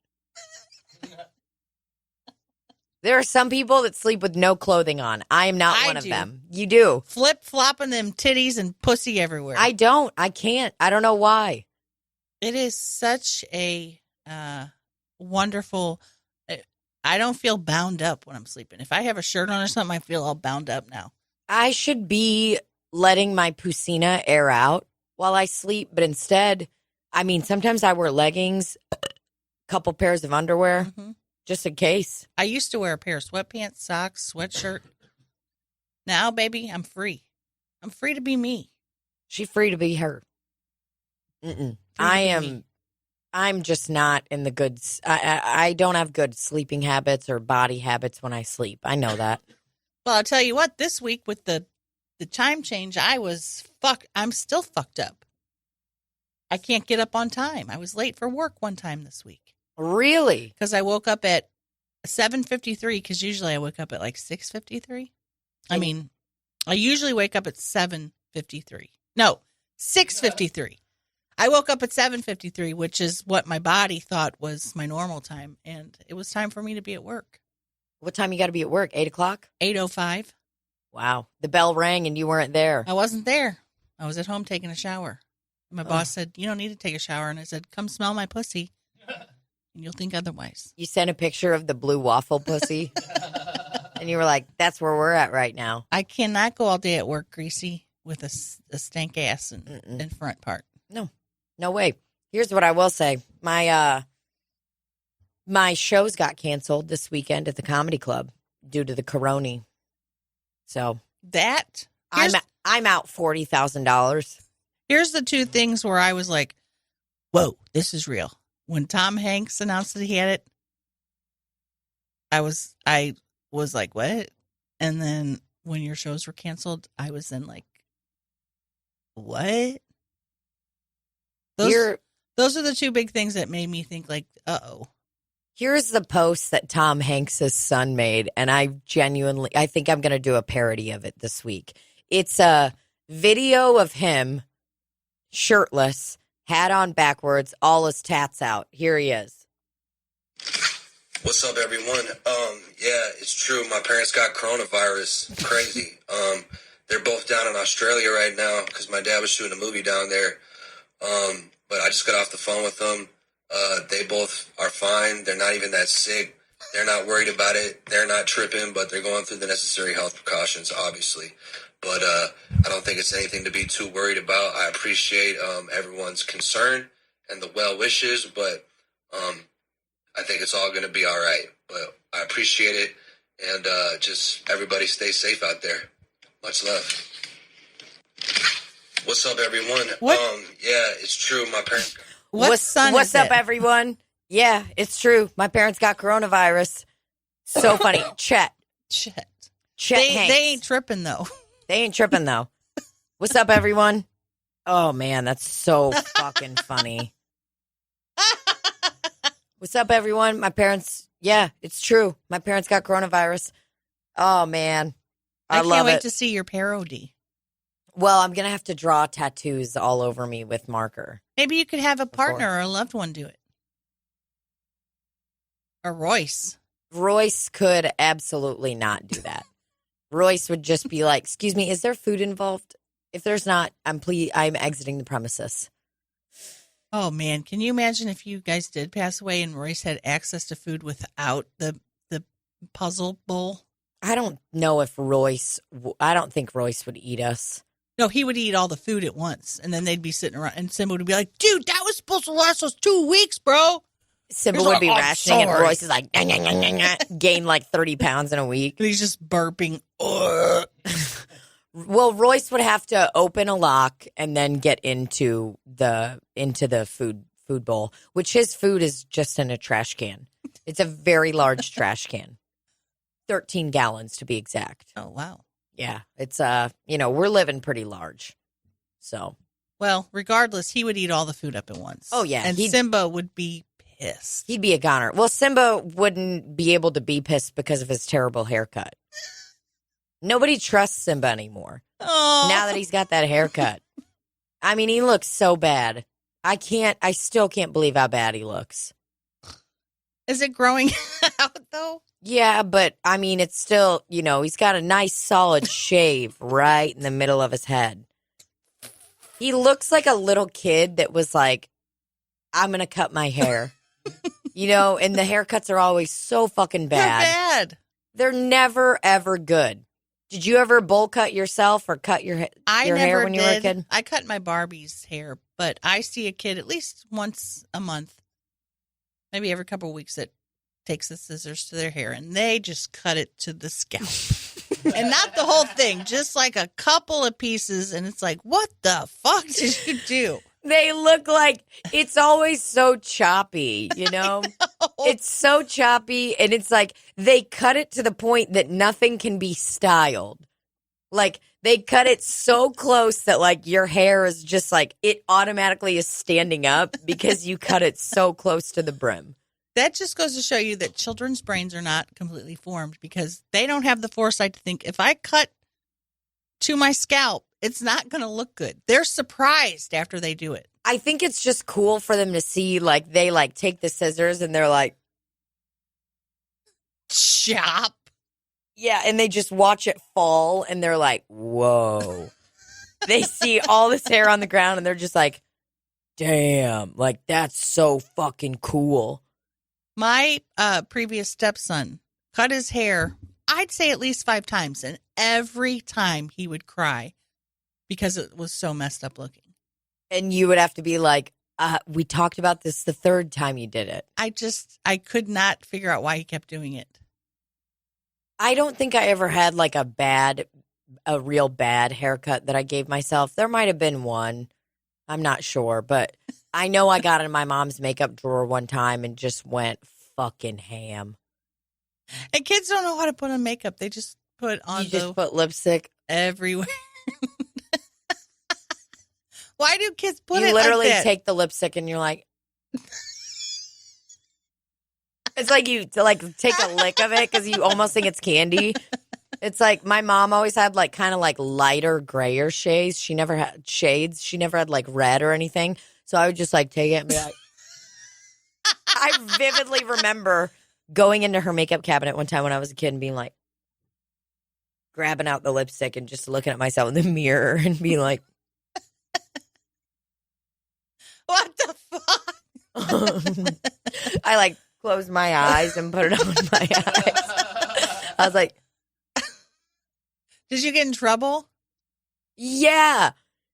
There are some people that sleep with no clothing on. I am not one of do. them. You do. Flip-flopping them titties and pussy everywhere. I don't. I can't. I don't know why. It is such a wonderful... I don't feel bound up when I'm sleeping. If I have a shirt on or something, I feel all bound up now. I should be letting my PUCINA air out while I sleep, but instead, I mean, sometimes I wear leggings, a couple pairs of underwear, just in case. I used to wear a pair of sweatpants, socks, sweatshirt. Now, baby, I'm free. I'm free to be me. She's free to be her. I'm just not in the good. I don't have good sleeping habits or body habits when I sleep. I know that. Well, I'll tell you what, this week with the time change, I'm still fucked up. I can't get up on time. I was late for work one time this week. Really? Because I woke up at 7:53, because usually I wake up at like 6:53. I mean, I usually wake up at 7:53. No, 6:53. I woke up at 7:53, which is what my body thought was my normal time, and it was time for me to be at work. What time you got to be at work? 8 o'clock? 8:05. Wow. The bell rang and you weren't there. I wasn't there. I was at home taking a shower. My boss said, "You don't need to take a shower." And I said, "Come smell my pussy, and you'll think otherwise." You sent a picture of the blue waffle pussy. And you were like, that's where we're at right now. I cannot go all day at work greasy with a stank ass in front part. No way. Here's what I will say. My shows got canceled this weekend at the comedy club due to the corona. So I'm out $40,000. Here's the two things where I was like, whoa, this is real. When Tom Hanks announced that he had it, I was like, what? And then when your shows were canceled, I was then like, what? Those are the two big things that made me think like, uh-oh. Here's the post that Tom Hanks' son made, and I think I'm going to do a parody of it this week. It's a video of him shirtless, hat on backwards, all his tats out. Here he is. What's up, everyone? Yeah, it's true. My parents got coronavirus. Crazy. They're both down in Australia right now because my dad was shooting a movie down there. But I just got off the phone with them. They both are fine. They're not even that sick. They're not worried about it. They're not tripping, but they're going through the necessary health precautions, obviously. But I don't think it's anything to be too worried about. I appreciate everyone's concern and the well wishes, but I think it's all going to be all right. But I appreciate it, and just everybody stay safe out there. Much love. What's up, everyone? What? Yeah, it's true. My parents. What's up, everyone? Yeah, it's true. My parents got coronavirus. So funny. Chet Hanks. They ain't tripping, though. They ain't tripping, though. What's up, everyone? Oh, man, that's so fucking funny. What's up, everyone? My parents, yeah, it's true. My parents got coronavirus. Oh, man. I love can't wait it. to see your parody. Well, I'm going to have to draw tattoos all over me with marker. Maybe you could have a partner or a loved one do it. Or Royce. Royce could absolutely not do that. Royce would just be like, excuse me, is there food involved If there's not, I'm exiting the premises. Oh, man. Can you imagine if you guys did pass away and Royce had access to food without the puzzle bowl? I don't know if I don't think Royce would eat us. No, he would eat all the food at once, and then they'd be sitting around, and Simba would be like, dude, that was supposed to last us 2 weeks, bro. Simba would be rationing, and Royce is like, "Nyah, nyah, nyah, nyah," gain like 30 pounds in a week. And he's just burping. Well, Royce would have to open a lock and then get into the food bowl, which his food is just in a trash can. It's a very large trash can. 13 gallons to be exact. Oh, wow. Yeah, it's we're living pretty large. So, well, regardless, he would eat all the food up at once. Oh yeah, and Simba would be pissed. He'd be a goner. Well, Simba wouldn't be able to be pissed because of his terrible haircut. Nobody trusts Simba anymore. Oh. Now that he's got that haircut. I mean, he looks so bad. I still can't believe how bad he looks. Is it growing out though? Yeah, but I mean, it's still, he's got a nice solid shave right in the middle of his head. He looks like a little kid that was like, I'm going to cut my hair. And the haircuts are always so fucking bad. They're bad. They're never, ever good. Did you ever bowl cut yourself or cut your hair when you were a kid? I cut my Barbie's hair, but I see a kid at least once a month, maybe every couple of weeks, that takes the scissors to their hair and they just cut it to the scalp. And not the whole thing, just like a couple of pieces. And it's like, what the fuck did you do? They look like it's always so choppy, It's so choppy, and it's like they cut it to the point that nothing can be styled. Like, they cut it so close that, like, your hair is just like, it automatically is standing up because you cut it so close to the brim. That just goes to show you that children's brains are not completely formed because they don't have the foresight to think, if I cut to my scalp, it's not going to look good. They're surprised after they do it. I think it's just cool for them to see, like, they, like, take the scissors and they're like, chop. Yeah, and they just watch it fall and they're like, whoa. They see all this hair on the ground and they're just like, damn, like, that's so fucking cool. My previous stepson cut his hair, I'd say at least 5 times, and every time he would cry because it was so messed up looking. And you would have to be like, we talked about this the 3rd time you did it. I could not figure out why he kept doing it. I don't think I ever had like a real bad haircut that I gave myself. There might have been one. I'm not sure, but I know I got in my mom's makeup drawer one time and just went fucking ham. And kids don't know how to put on makeup. They just put on just put lipstick everywhere. Why do kids put you it literally like that? take the lipstick and you're like, it's like you take a lick of it because you almost think it's candy. It's like my mom always had like kind of like lighter grayer shades. She never had shades. She never had like red or anything. So I would just like take it and be like, I vividly remember going into her makeup cabinet one time when I was a kid and being like, grabbing out the lipstick and just looking at myself in the mirror and being like, what the fuck? I like closed my eyes and put it on my eyes. I was like, did you get in trouble? Yeah.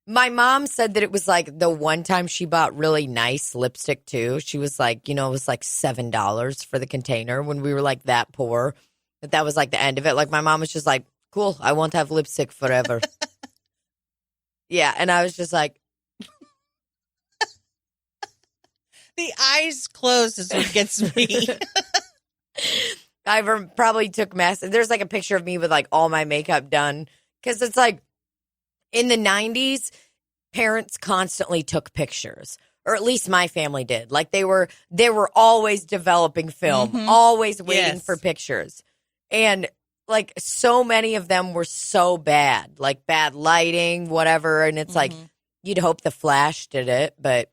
My mom said that it was like the one time she bought really nice lipstick too. She was like, it was like $7 for the container when we were like that poor. But that was like the end of it. Like my mom was just like, cool, I won't have lipstick forever. Yeah. And I was just like, the eyes closed is what gets me. I probably took there's like a picture of me with like all my makeup done. Because it's like in the 90s, parents constantly took pictures. Or at least my family did. Like they were always developing film, always waiting for pictures. And like so many of them were so bad. Like bad lighting, whatever. And it's like you'd hope the flash did it, but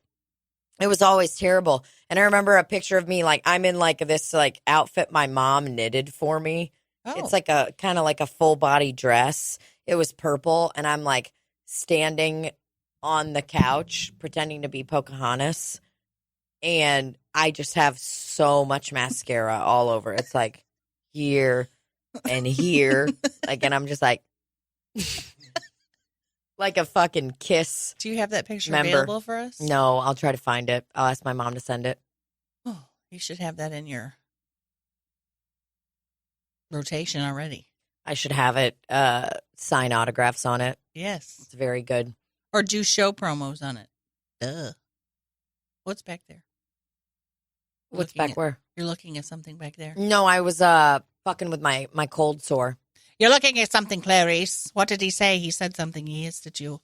it was always terrible. And I remember a picture of me, like, I'm in, like, this, like, outfit my mom knitted for me. Oh. It's, like, a kind of like a full-body dress. It was purple. And I'm, like, standing on the couch pretending to be Pocahontas, and I just have so much mascara all over. It's like here and here, like, and I'm just like a fucking kiss. Do you have that picture Member. available for us? No, I'll try to find it. I'll ask my mom to send it. Oh, you should have that in your rotation already. I should have it sign autographs on it. Yes. It's very good. Or do show promos on it. Duh. What's back there? What's Looking back at- where? You're looking at something back there. No, I was fucking with my cold sore. You're looking at something, Clarice. What did he say? He said something. He hissed at you.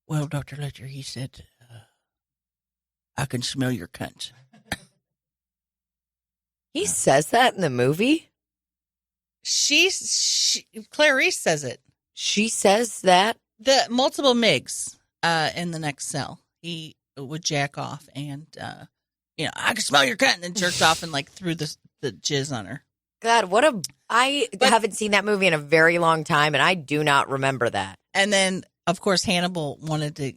Well, Dr. Lecter, he said, I can smell your cunt. He says that in the movie? Clarice says it. She says that? The multiple MIGs in the next cell. He would jack off and, I can smell your cunt, and then jerked off and like threw the jizz on her. God, I haven't seen that movie in a very long time, and I do not remember that. And then, of course, Hannibal wanted to,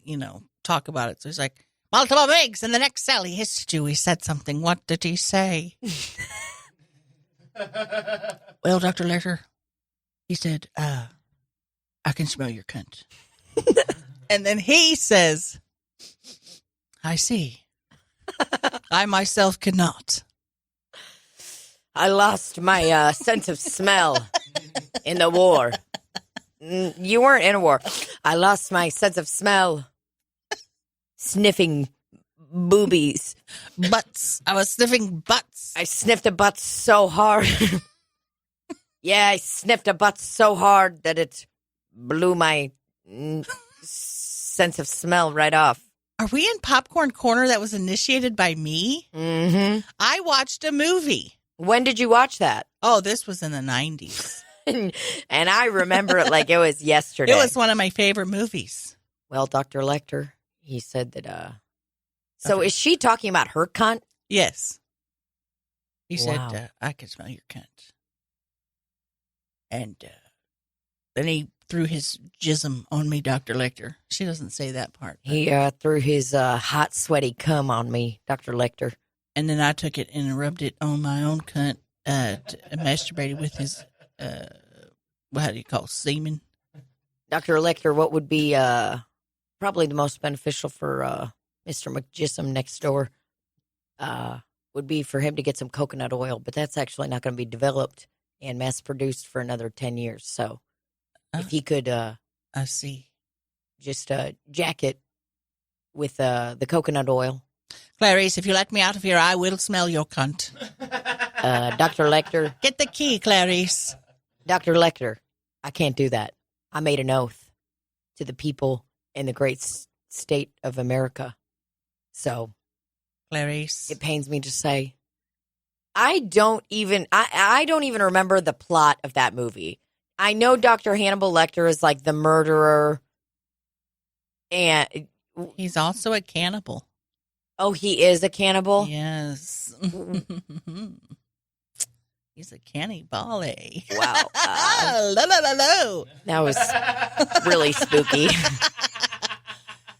talk about it. So he's like, multiple MIGs in the next cell. He hissed at you. He said something. What did he say? Well, Dr. Lecter, he said, I can smell your cunt. And then he says, I see. I myself cannot. I lost my sense of smell in the war. You weren't in a war. I lost my sense of smell sniffing boobies. Butts. I was sniffing butts. I sniffed a butt so hard. Yeah, I sniffed a butt so hard that it blew my sense of smell right off. Are we in Popcorn Corner that was initiated by me? Mm-hmm. I watched a movie. When did you watch that? Oh, this was in the 90s. And I remember it like it was yesterday. It was one of my favorite movies. Well, Dr. Lecter, he said that, so is she talking about her cunt? Yes. He Wow. said, I can smell your cunt. And then he threw his jism on me, Dr. Lecter. She doesn't say that part. but- He threw his hot, sweaty cum on me, Dr. Lecter. And then I took it and rubbed it on my own cunt, masturbated with his, how do you call it, semen? Dr. Lecter, what would be probably the most beneficial for Mr. McJism next door would be for him to get some coconut oil, but that's actually not going to be developed and mass-produced for another 10 years. So if he could I see. just jack it with the coconut oil. Clarice, if you let me out of here, I will smell your cunt. Dr. Lecter, Get the key, Clarice. Dr. Lecter, I can't do that. I made an oath to the people in the great state of America. So Clarice. it pains me to say. I don't even remember the plot of that movie. I know Dr. Hannibal Lecter is like the murderer. And He's also a cannibal. oh, he is a cannibal? Yes. He's a cannibale. Wow. La, la, la, la. That was really spooky.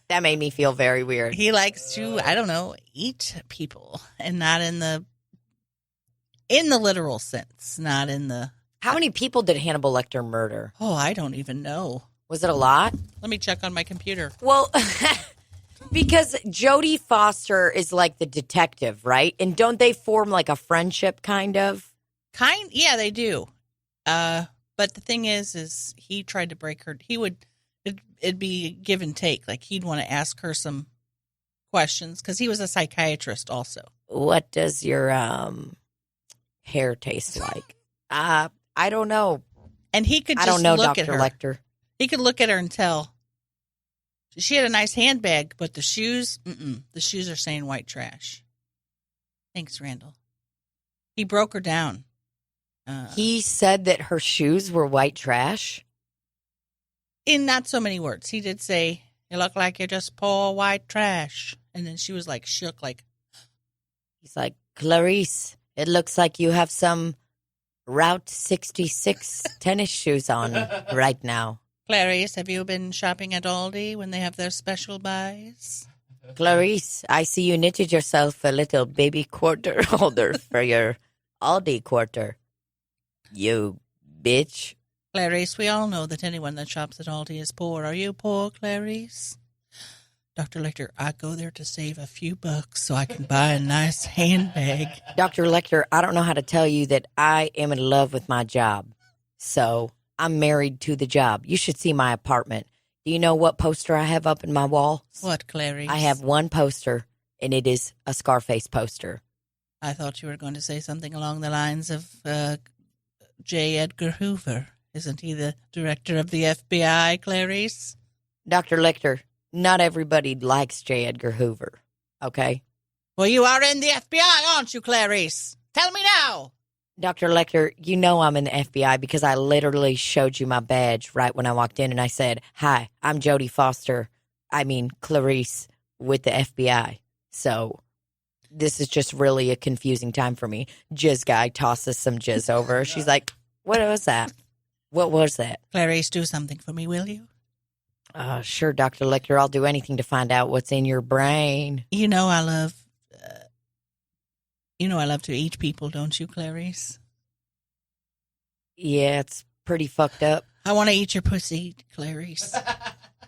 That made me feel very weird. He likes to, I don't know, eat people, and not in the literal sense, not in the. How many people did Hannibal Lecter murder? Oh, I don't even know. Was it a lot? Let me check on my computer. Well, because Jodie Foster is like the detective, right? And don't they form like a friendship kind of? Yeah, they do. But the thing is he tried to break her. It'd be give and take. Like he'd want to ask her some questions because he was a psychiatrist also. What does your hair taste like? I don't know. And he could I just don't know, look Dr. at her. Lecter. He could look at her and tell she had a nice handbag, but the shoes, the shoes are saying white trash. Thanks, Randall. He broke her down. He said that her shoes were white trash. In not so many words. He did say, "You look like you're just poor white trash." And then she was like shook, like, He's like, Clarice, it looks like you have some Route 66 tennis shoes on right now. Clarice, have you been shopping at Aldi when they have their special buys? Clarice, I see you knitted yourself a little baby quarter holder for your Aldi quarter. You bitch. Clarice, we all know that anyone that shops at Aldi is poor. Are you poor, Clarice? Dr. Lecter, I go there to save a few bucks so I can buy a nice handbag. Dr. Lecter, I don't know how to tell you that I am in love with my job. So I'm married to the job. You should see my apartment. Do you know what poster I have up in my wall? What, Clarice? I have one poster, and it is a Scarface poster. I thought you were going to say something along the lines of J. Edgar Hoover. Isn't he the director of the FBI, Clarice? Dr. Lecter, not everybody likes J. Edgar Hoover, okay? Well, you are in the FBI, aren't you, Clarice? Tell me now. Dr. Lecter, you know I'm in the FBI because I literally showed you my badge right when I walked in and I said, "Hi, I'm Jodie Foster. Clarice with the FBI." So this is just really a confusing time for me. Jizz guy tosses some jizz over. She's like, "What was that? What was that?" Clarice, do something for me, will you? Sure, Dr. Lecter. I'll do anything to find out what's in your brain. You know I love to eat people, don't you, Clarice? Yeah, it's pretty fucked up. I want to eat your pussy, Clarice.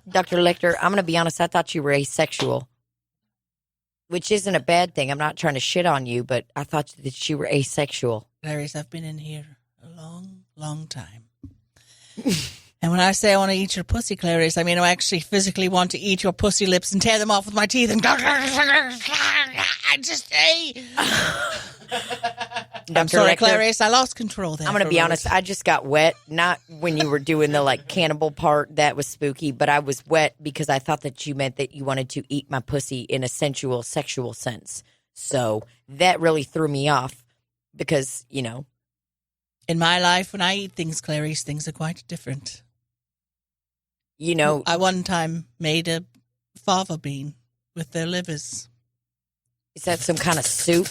Dr. Lecter, I'm going to be honest. I thought you were asexual, which isn't a bad thing. I'm not trying to shit on you, but I thought that you were asexual. Clarice, I've been in here a long, long time. And when I say I want to eat your pussy, Clarice, I mean I actually physically want to eat your pussy lips and tear them off with my teeth and go. I'm sorry, Lecter, Clarice. I lost control there. I'm going to be honest. I just got wet. Not when you were doing the cannibal part. That was spooky. But I was wet because I thought that you meant that you wanted to eat my pussy in a sensual, sexual sense. So that really threw me off because, in my life, when I eat things, Clarice, things are quite different. I one time made a fava bean with their livers. Is that some kind of soup?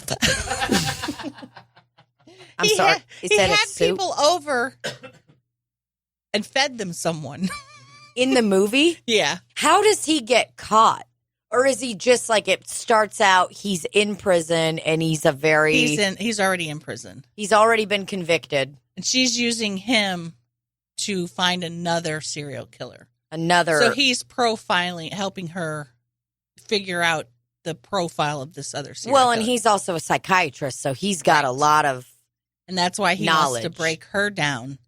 I'm He sorry. Had, Is he that a had soup? people over and fed them someone. In the movie? Yeah. How does he get caught? Or is he just it starts out, he's in prison and he's He's already in prison. He's already been convicted. And she's using him to find another serial killer. So he's profiling, helping her figure out the profile of this other serial Well, and killer. he's also a psychiatrist, so he's got a lot of And that's why he knowledge. wants to break her down.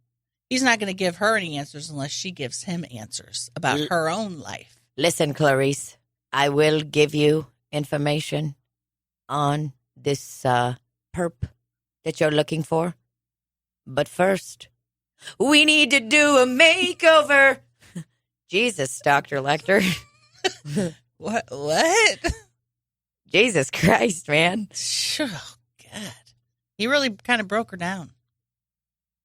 He's not going to give her any answers unless she gives him answers about her own life. Listen, Clarice, I will give you information on this perp that you're looking for. But first, we need to do a makeover. Jesus, Dr. Lecter. What? Jesus Christ, man. Oh, God. He really kind of broke her down.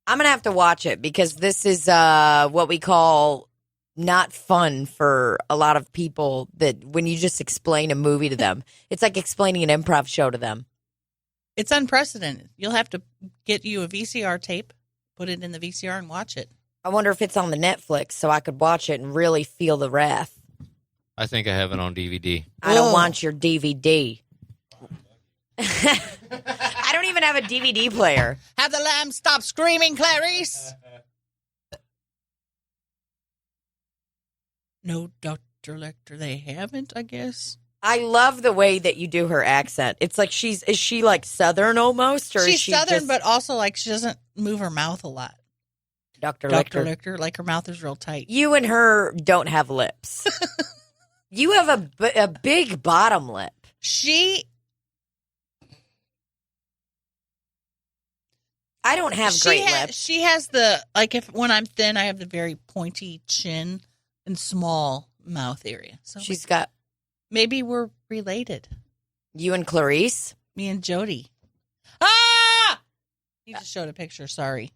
I'm going to have to watch it because this is what we call not fun for a lot of people that when you just explain a movie to them, it's like explaining an improv show to them. It's unprecedented. You'll have to get you a VCR tape, put it in the VCR and watch it. I wonder if it's on the Netflix so I could watch it and really feel the wrath. I think I have it on DVD. I don't want your DVD. I don't even have a DVD player. Have the lamb stop screaming, Clarice? No, Dr. Lecter, they haven't, I guess. I love the way that you do her accent. It's like is she Southern almost? Or She's is she Southern, just, but also she doesn't move her mouth a lot. Dr. Dr. Lecter, Lecter, her mouth is real tight. you and her don't have lips. You have a big bottom lip. I don't have great lips. She has when I'm thin, I have the very pointy chin and small mouth area. So She's got maybe we're related. you and Clarice. Me and Jody. Ah! You just showed a picture. Sorry.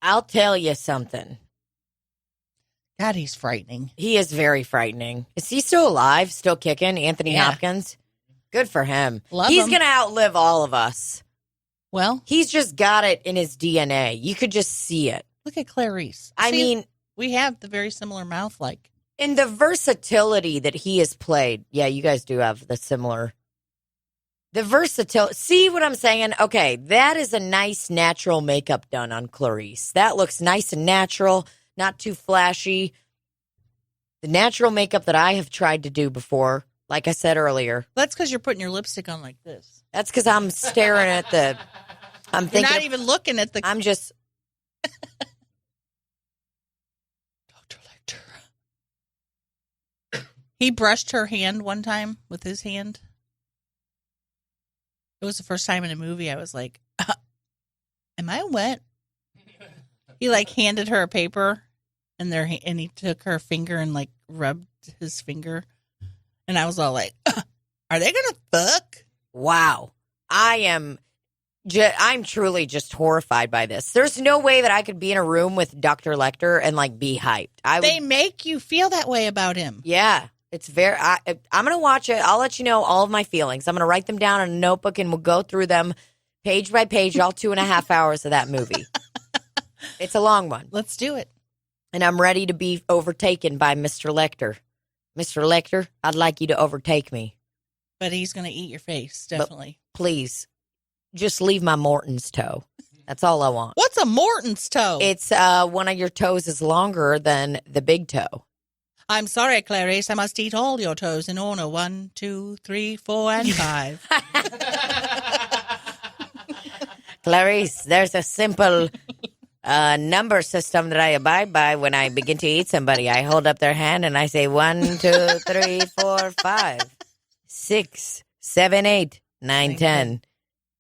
I'll tell you something. God, he's frightening. He is very frightening. Is he still alive? Still kicking? Anthony Yeah. Hopkins? Good for him. He's going to outlive all of us. Well, He's just got it in his DNA. You could just see it. look at Clarice. I mean, We have the very similar mouth, like. In the versatility that he has played. Yeah, you guys do have the similar. The versatility. See what I'm saying? Okay, that is a nice natural makeup done on Clarice. That looks nice and natural, not too flashy. The natural makeup that I have tried to do before, like I said earlier. That's because you're putting your lipstick on like this. That's because I'm staring at the. I'm You're thinking. not even looking at the. I'm just. Dr. Lecter. He brushed her hand one time with his hand. It was the first time in a movie I was like, am I wet? He like handed her a paper and he took her finger and like rubbed his finger. And I was all like, are they going to fuck? Wow. I'm truly just horrified by this. There's no way that I could be in a room with Dr. Lecter and like be hyped. They make you feel that way about him. Yeah. It's very, I'm going to watch it. I'll let you know all of my feelings. I'm going to write them down in a notebook and we'll go through them page by page, all 2.5 hours of that movie. It's a long one. Let's do it. And I'm ready to be overtaken by Mr. Lecter. Mr. Lecter, I'd like you to overtake me. But he's going to eat your face, definitely. But please, just leave my Morton's toe. That's all I want. What's a Morton's toe? It's one of your toes is longer than the big toe. I'm sorry, Clarice. I must eat all your toes in order. 1, 2, 3, 4, and 5. Clarice, there's a simple number system that I abide by when I begin to eat somebody. I hold up their hand and I say 1, 2, 3, 4, 5, 6, 7, 8, 9, 10.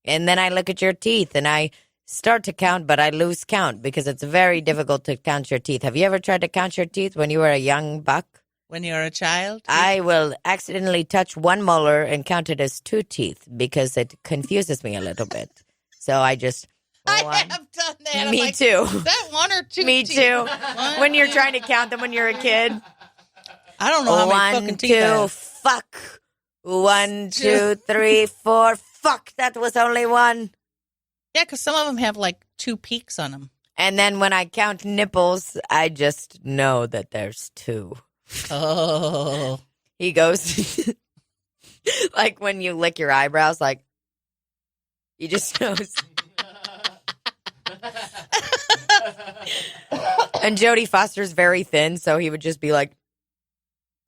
And then I look at your teeth and I start to count, but I lose count because it's very difficult to count your teeth. Have you ever tried to count your teeth when you were a young buck? When you're a child? I will accidentally touch one molar and count it as 2 teeth because it confuses me a little bit. So I just... I have done that. Me like, too. Is that 1 or 2 Me teeth? too. One, When you're trying to count them when you're a kid. I don't know how many 1, fucking teeth I 2, have. fuck. 1, 2, 3, 4, fuck. That was only 1. Yeah, because some of them have like 2 peaks on them. And then when I count nipples, I just know that there's 2. Oh. He goes, like when you lick your eyebrows, like, he just knows. And Jodie Foster's very thin, so he would just be like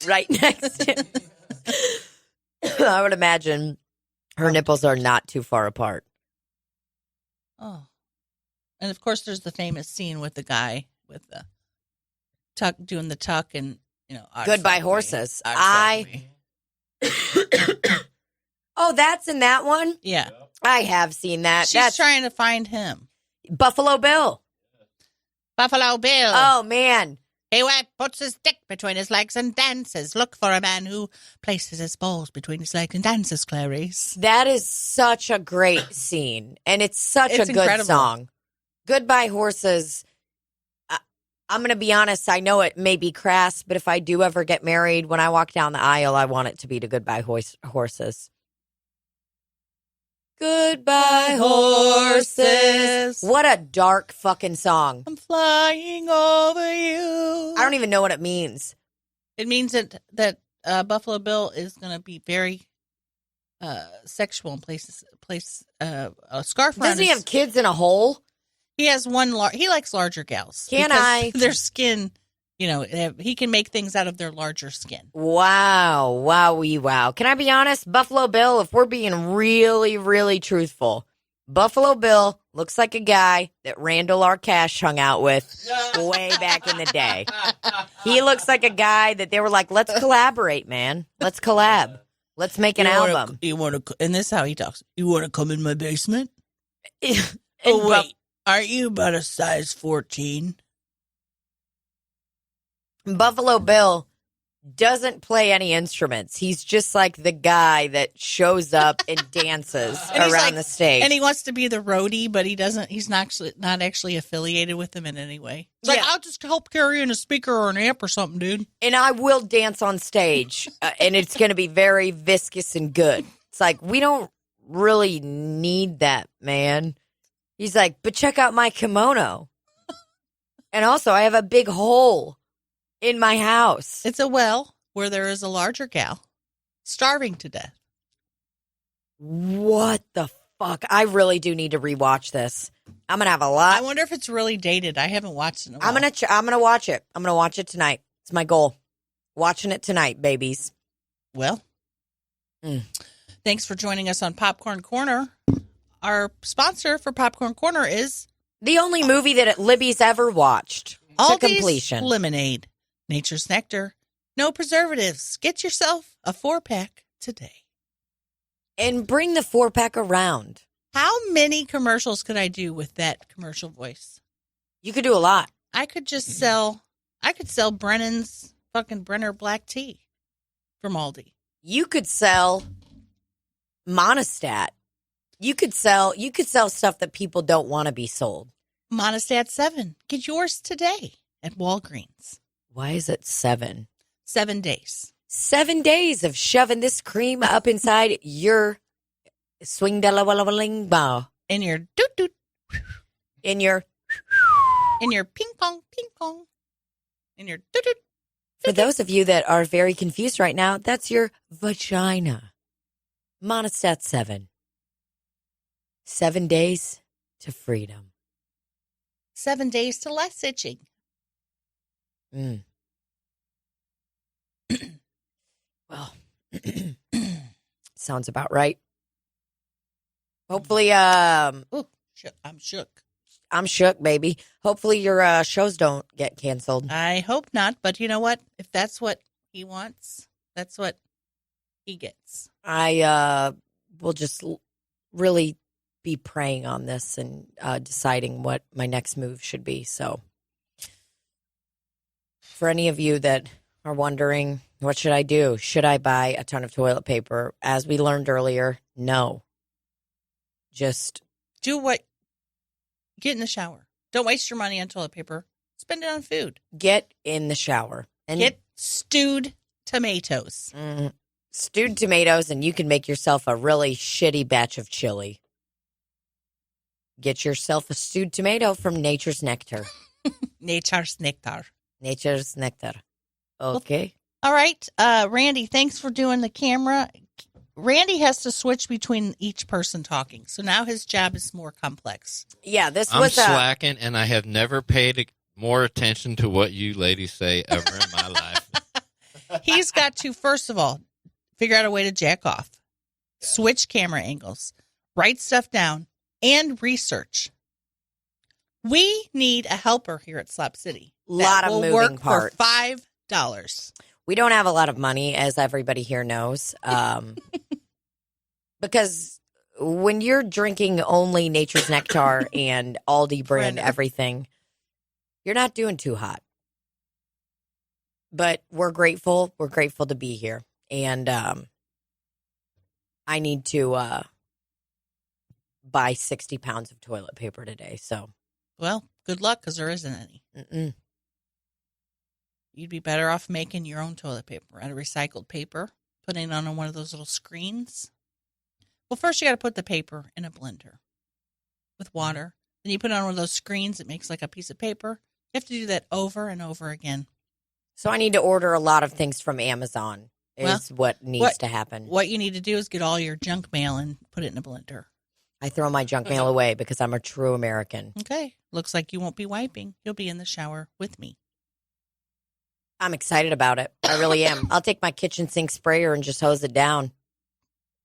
right next to him. I would imagine her nipples are not too far apart. Oh. And of course, there's the famous scene with the guy with the tuck, doing the tuck and, you know, Goodbye Horses. Oh, that's in that one? Yeah. I have seen that. She's That's trying to find him. Buffalo Bill. Buffalo Bill. Oh, man. He puts his dick between his legs and dances. Look for a man who places his balls between his legs and dances, Clarice. That is such a great scene. And it's such a good incredible. song. Goodbye Horses. I'm going to be honest. I know it may be crass, but if I do ever get married, when I walk down the aisle, I want it to be to Goodbye Horses. Goodbye Horses. What a dark fucking song. I'm flying over you. I don't even know what it means. It means that Buffalo Bill is going to be very sexual and place a scarf around Doesn't he have kids in a hole? He has one. He likes larger gals. Can because I? Their skin, you know, he can make things out of their larger skin. Wow. Wow. Can I be honest? Buffalo Bill, if we're being really, really truthful, Buffalo Bill looks like a guy that Randall R. hung out with way back in the day. He looks like a guy that they were like, let's collaborate, man. Let's collab. Let's make an album. And this is how he talks. You want to come in my basement? And Oh, wait. Aren't you about a size 14? Buffalo Bill doesn't play any instruments. He's just like the guy that shows up and dances And he's around like- the stage. And he wants to be the roadie, but he doesn't. He's not actually affiliated with them in any way. It's like, Yeah. I'll just help carry in a speaker or an amp or something, dude. And I will dance on stage, and it's going to be very viscous and good. It's like, we don't really need that, man. He's like, but check out my kimono. And also, I have a big hole in my house. It's a well where there is a larger gal starving to death. What the fuck? I really do need to rewatch this. I'm going to have a lot. I wonder if it's really dated. I haven't watched it in a while. I'm going to watch it. I'm going to watch it tonight. It's my goal. Watching it tonight, babies. Well, thanks for joining us on Popcorn Corner. Our sponsor for Popcorn Corner is the only movie that Libby's ever watched to Aldi's completion. Lemonade, Nature's Nectar, no preservatives. Get yourself a 4-pack today. And bring the 4-pack around. How many commercials could I do with that commercial voice? You could do a lot. I could sell Brennan's fucking Brenner black tea from Aldi. You could sell Monistat. You could sell stuff that people don't want to be sold. Monistat 7. Get yours today at Walgreens. Why is it 7? 7 days. 7 days of shoving this cream up inside your swing de la walla ling bow. In your doot doot. In your ping pong, ping pong. In your doot doot. For those of you that are very confused right now, that's your vagina. Monistat 7. 7 days to freedom. 7 days to less itching. Well, sounds about right. Hopefully, I'm shook. I'm shook, baby. Hopefully your shows don't get canceled. I hope not, but you know what? If that's what he wants, that's what he gets. I will just really be praying on this and deciding what my next move should be. So for any of you that are wondering, what should I do? Should I buy a ton of toilet paper? As we learned earlier, no. Just do what? Get in the shower. Don't waste your money on toilet paper. Spend it on food. Get in the shower. And get stewed tomatoes. Stewed tomatoes, and you can make yourself a really shitty batch of chili. Get yourself a stewed tomato from Nature's Nectar. Nature's Nectar. Nature's Nectar. Okay. All right. Randy, thanks for doing the camera. Randy has to switch between each person talking. So now his job is more complex. Yeah, I'm slacking, and I have never paid more attention to what you ladies say ever in my life. He's got to, first of all, figure out a way to jack off, switch camera angles, write stuff down, and research. We need a helper here at Slop City. Lot of moving parts. For $5. We don't have a lot of money, as everybody here knows, because when you're drinking only Nature's Nectar and Aldi brand everything, you're not doing too hot. But we're grateful. We're grateful to be here. And I need to buy 60 pounds of toilet paper today. So, well, good luck, because there isn't any. You'd be better off making your own toilet paper out of recycled paper, putting it on one of those little screens. Well, first you got to put the paper in a blender with water. Then you put it on one of those screens. It makes like a piece of paper. You have to do that over and over again. So I need to order a lot of things from Amazon is what needs to happen. What you need to do is get all your junk mail and put it in a blender. I throw my junk mail away because I'm a true American. Okay. Looks like you won't be wiping. You'll be in the shower with me. I'm excited about it. I really am. I'll take my kitchen sink sprayer and just hose it down.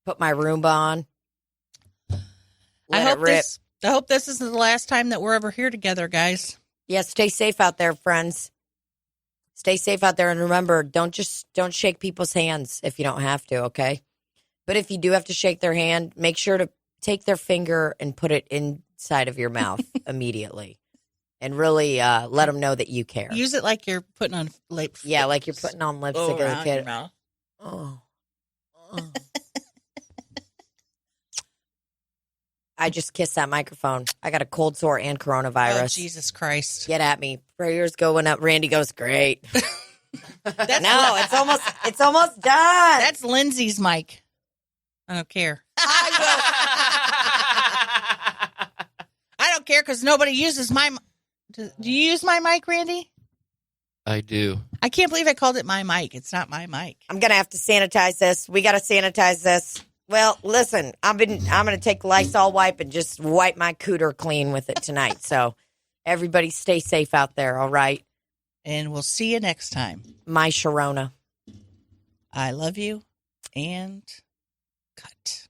Put my Roomba on. I hope this isn't the last time that we're ever here together, guys. Yeah, stay safe out there, friends. Stay safe out there, and remember, don't shake people's hands if you don't have to, okay? But if you do have to shake their hand, make sure to take their finger and put it inside of your mouth immediately. And really let them know that you care. Use it like you're putting on lipstick. Yeah, like you're putting on lipstick as a kid. Oh. I just kissed that microphone. I got a cold sore and coronavirus. Oh, Jesus Christ. Get at me. Prayers going up. Randy goes, great. It's almost done. That's Lindsay's mic. I don't care. I don't care because nobody uses my Do you use my mic, Randy? I do. I can't believe I called it my mic. It's not my mic. I'm going to have to sanitize this. We got to sanitize this. Well, listen, I'm going to take Lysol wipe and just wipe my cooter clean with it tonight. So everybody stay safe out there, all right? And we'll see you next time. My Sharona. I love you. And cut.